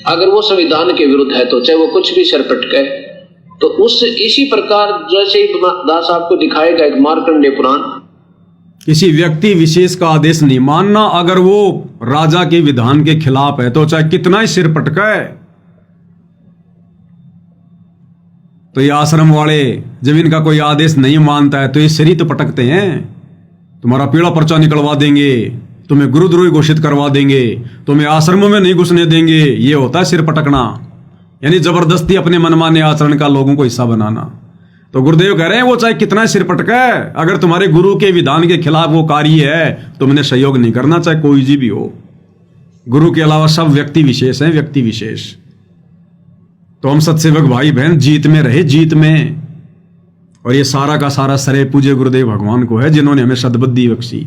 अगर वो संविधान के विरुद्ध है तो चाहे वो कुछ भी सर पटके, तो उस इसी प्रकार जैसे दास आपको दिखाएगा एक मार्कंडेय पुराण, किसी व्यक्ति विशेष का आदेश नहीं मानना। अगर वो राजा के विधान के खिलाफ है तो चाहे कितना ही सिर पटकाए। तो ये आश्रम वाले जब इनका कोई आदेश नहीं मानता है तो ये सिर ही तो पटकते हैं। तुम्हारा पीला पर्चा निकलवा देंगे, तुम्हें गुरुद्रोही घोषित करवा देंगे, तुम्हें आश्रमों में नहीं घुसने देंगे। ये होता है सिर पटकना, यानी जबरदस्ती अपने मनमाने आचरण का लोगों को हिस्सा बनाना। तो गुरुदेव कह रहे हैं वो चाहे कितना सिर पटकाए, अगर तुम्हारे गुरु के विधान के खिलाफ वो कार्य है तो उन्हें सहयोग नहीं करना, चाहे कोई जी भी हो। गुरु के अलावा सब व्यक्ति विशेष हैं, व्यक्ति विशेष। तो हम सत्सेवक भाई बहन जीत में रहे, जीत में। और ये सारा का सारा सरे पूज्य गुरुदेव भगवान को है, जिन्होंने हमें सद्बुद्धि बख्शी,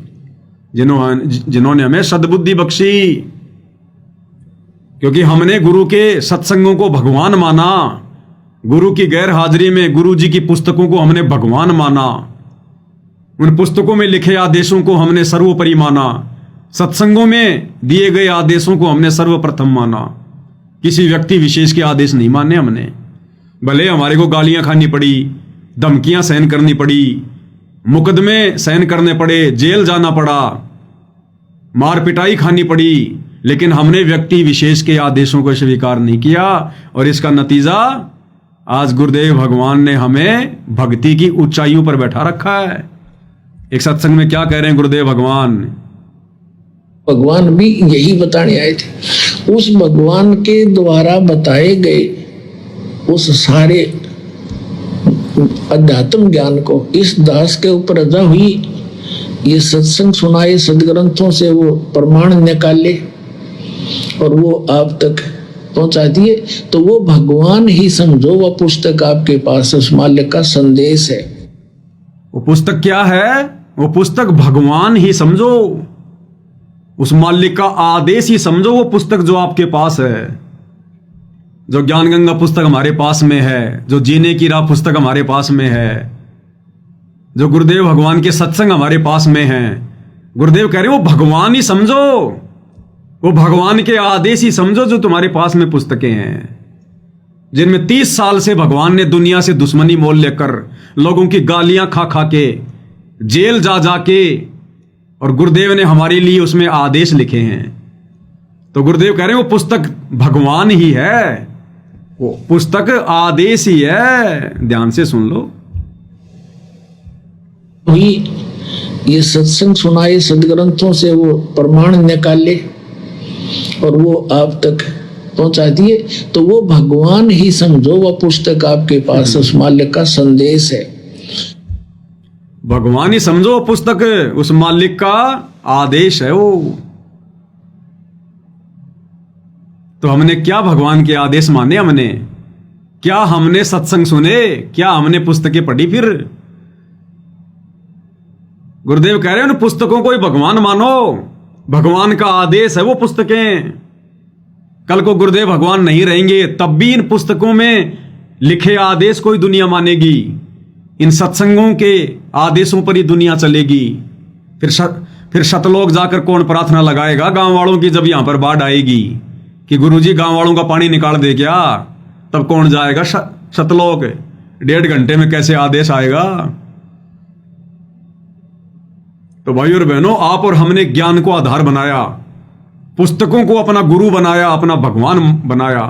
जिन्होंने हमें सद्बुद्धि बख्शी। क्योंकि हमने गुरु के सत्संगों को भगवान माना, गुरु की गैर हाजिरी में गुरु जी की पुस्तकों को हमने भगवान माना, उन पुस्तकों में लिखे आदेशों को हमने सर्वोपरि माना, सत्संगों में दिए गए आदेशों को हमने सर्वप्रथम माना। किसी व्यक्ति विशेष के आदेश नहीं माने हमने। भले हमारे को गालियां खानी पड़ी, धमकियां सहन करनी पड़ी, मुकदमे सहन करने पड़े, जेल जाना पड़ा, मार पिटाई खानी पड़ी, लेकिन हमने व्यक्ति विशेष के आदेशों को स्वीकार नहीं किया। और इसका नतीजा आज गुरुदेव भगवान ने हमें भक्ति की ऊंचाइयों पर बैठा रखा है। एक सत्संग में क्या कह रहे हैं गुरुदेव भगवान भगवान भी यही बताने आए थे। उस भगवान के द्वारा बताए गए उस सारे अध्यात्म ज्ञान को इस दास के ऊपर अदा हुई। ये सत्संग सुनाए, सदग्रंथों से वो प्रमाण निकाले और वो आप तक पहुंचा दिए। तो वो भगवान ही समझो, वो पुस्तक आपके पास उस मालिक का संदेश है। वो पुस्तक क्या है? वो पुस्तक भगवान ही समझो, उस मालिक का आदेश ही समझो। वो पुस्तक जो आपके पास है, जो ज्ञान गंगा पुस्तक हमारे पास में है, जो जीने की राह पुस्तक हमारे पास में है, जो गुरुदेव भगवान के सत्संग हमारे पास में है, गुरुदेव कह रहे हो वो भगवान ही समझो, वो भगवान के आदेश ही समझो जो तुम्हारे पास में पुस्तकें हैं, जिनमें 30 साल से भगवान ने दुनिया से दुश्मनी मोल लेकर, लोगों की गालियां खा खा के, जेल जा जाके, और गुरुदेव ने हमारे लिए उसमें आदेश लिखे हैं। तो गुरुदेव कह रहे हैं वो पुस्तक भगवान ही है, वो पुस्तक आदेश ही है। ध्यान से सुन लो। हुई ये सत्संग सुनाए, सदग्रंथों से वो प्रमाण निकाले और वो आप तक पहुंचा दिए। तो वो भगवान ही समझो, वो पुस्तक आपके पास उस मालिक का संदेश है। भगवान ही समझो, पुस्तक उस मालिक का आदेश है वो। तो हमने क्या भगवान के आदेश माने? हमने क्या, हमने सत्संग सुने? क्या हमने पुस्तकें पढ़ी? फिर गुरुदेव कह रहे हैं उन पुस्तकों को ही भगवान मानो, भगवान का आदेश है वो पुस्तकें। कल को गुरुदेव भगवान नहीं रहेंगे तब भी इन पुस्तकों में लिखे आदेश को ही दुनिया मानेगी, इन सत्संगों के आदेशों पर ही दुनिया चलेगी। फिर शतलोक जाकर कौन प्रार्थना लगाएगा गांव वालों की, जब यहां पर बाढ़ आएगी कि गुरुजी गांव वालों का पानी निकाल दे क्या? तब कौन जाएगा शतलोक? 1.5 घंटे में कैसे आदेश आएगा? तो भाई और बहनों, आप और हमने ज्ञान को आधार बनाया, पुस्तकों को अपना गुरु बनाया, अपना भगवान बनाया।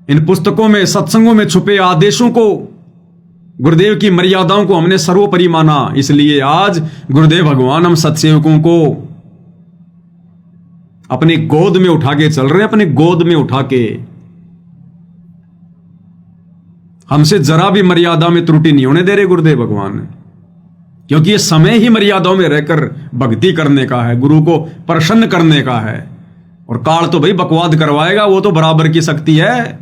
इन पुस्तकों में, सत्संगों में छुपे आदेशों को, गुरुदेव की मर्यादाओं को हमने सर्वोपरि माना। इसलिए आज गुरुदेव भगवान हम सत्सेवकों को अपनी गोद में उठा के चल रहे हैं, अपनी गोद में उठा के। हमसे जरा भी मर्यादा में त्रुटि नहीं होने दे रहे गुरुदेव भगवान, क्योंकि ये समय ही मर्यादाओं में रहकर भक्ति करने का है, गुरु को प्रसन्न करने का है। और काल तो भाई बकवाद करवाएगा, वो तो बराबर की शक्ति है,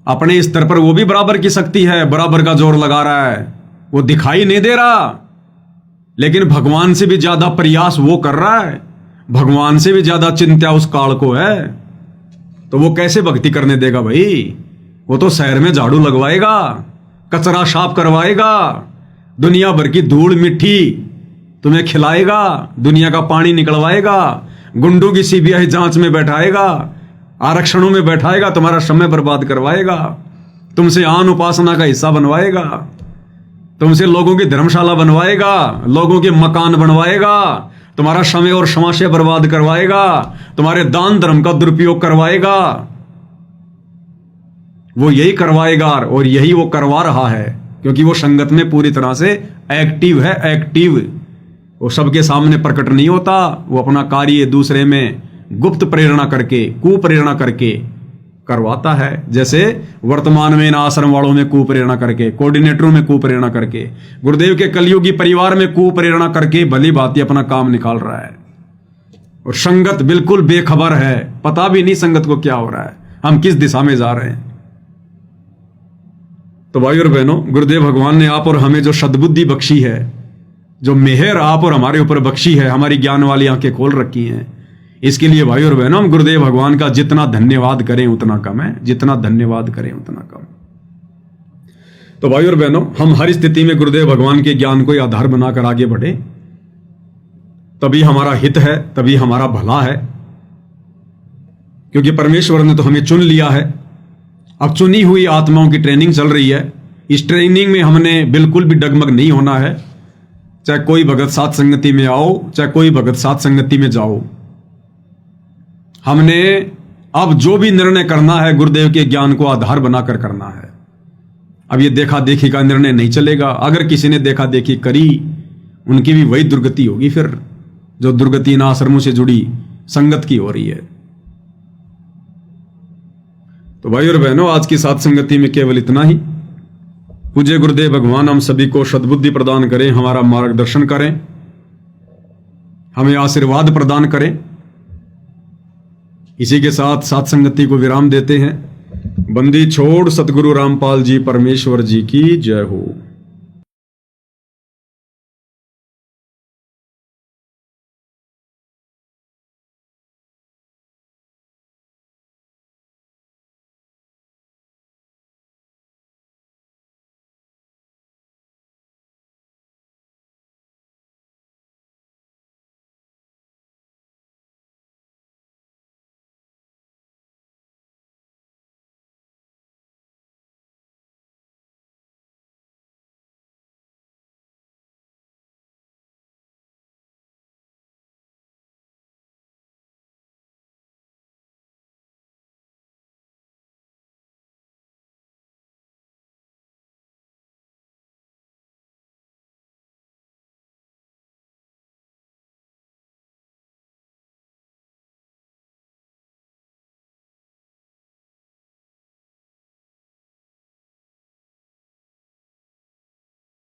अपने स्तर पर वो भी बराबर की शक्ति है, बराबर का जोर लगा रहा है, वो दिखाई नहीं दे रहा, लेकिन भगवान से भी ज्यादा प्रयास वो कर रहा है, भगवान से भी ज्यादा चिंता उस काल को है। तो वो कैसे भक्ति करने देगा भाई? वो तो शहर में झाड़ू लगवाएगा, कचरा साफ करवाएगा, दुनिया भर की धूल मिट्टी तुम्हें खिलाएगा, दुनिया का पानी निकलवाएगा, गुंडों की सीबीआई जांच में बैठाएगा, आरक्षणों में बैठाएगा, तुम्हारा समय बर्बाद करवाएगा, तुमसे आन उपासना का हिस्सा बनवाएगा, तुमसे लोगों की धर्मशाला बनवाएगा, लोगों के मकान बनवाएगा, तुम्हारा समय और समाशय बर्बाद करवाएगा, तुम्हारे दान धर्म का दुरुपयोग करवाएगा। वो यही करवाएगा और यही वो करवा रहा है, क्योंकि वो संगत में पूरी तरह से एक्टिव है, एक्टिव। वो सबके सामने प्रकट नहीं होता, वो अपना कार्य दूसरे में गुप्त प्रेरणा करके, कुप्रेरणा करके करवाता है। जैसे वर्तमान में इन आश्रम वालों में कुप्रेरणा करके, कोऑर्डिनेटरों में कुप्रेरणा करके, गुरुदेव के कलयुगी परिवार में कुप्रेरणा करके भली भांति अपना काम निकाल रहा है। और संगत बिल्कुल बेखबर है, पता भी नहीं संगत को क्या हो रहा है, हम किस दिशा में जा रहे हैं। तो भाई और बहनों, गुरुदेव भगवान ने आप और हमें जो सद्बुद्धि बख्शी है, जो मेहर आप और हमारे ऊपर बख्शी है, हमारी ज्ञान वाली आंखें खोल रखी हैं, इसके लिए भाई और बहनों हम गुरुदेव भगवान का जितना धन्यवाद करें उतना कम है, जितना धन्यवाद करें उतना कम। तो भाई और बहनों, हम हर स्थिति में गुरुदेव भगवान के ज्ञान को आधार बनाकर आगे बढ़े, तभी हमारा हित है, तभी हमारा भला है। क्योंकि परमेश्वर ने तो हमें चुन लिया है। अब चुनी हुई आत्माओं की ट्रेनिंग चल रही है। इस ट्रेनिंग में हमने बिल्कुल भी डगमग नहीं होना है। चाहे कोई भगत साथ संगति में आओ, चाहे कोई भगत साथ संगति में जाओ, हमने अब जो भी निर्णय करना है गुरुदेव के ज्ञान को आधार बनाकर करना है। अब ये देखा देखी का निर्णय नहीं चलेगा। अगर किसी ने देखा देखी करी, उनकी भी वही दुर्गति होगी। फिर जो दुर्गतिन आश्रमों से जुड़ी संगत की हो रही है। तो भाई और बहनों, आज की साथ संगति में केवल इतना ही। पूज्य गुरुदेव भगवान हम सभी को सद्बुद्धि प्रदान करें, हमारा मार्गदर्शन करें, हमें आशीर्वाद प्रदान करें। इसी के साथ साथ संगति को विराम देते हैं। बंदी छोड़ सतगुरु रामपाल जी परमेश्वर जी की जय हो।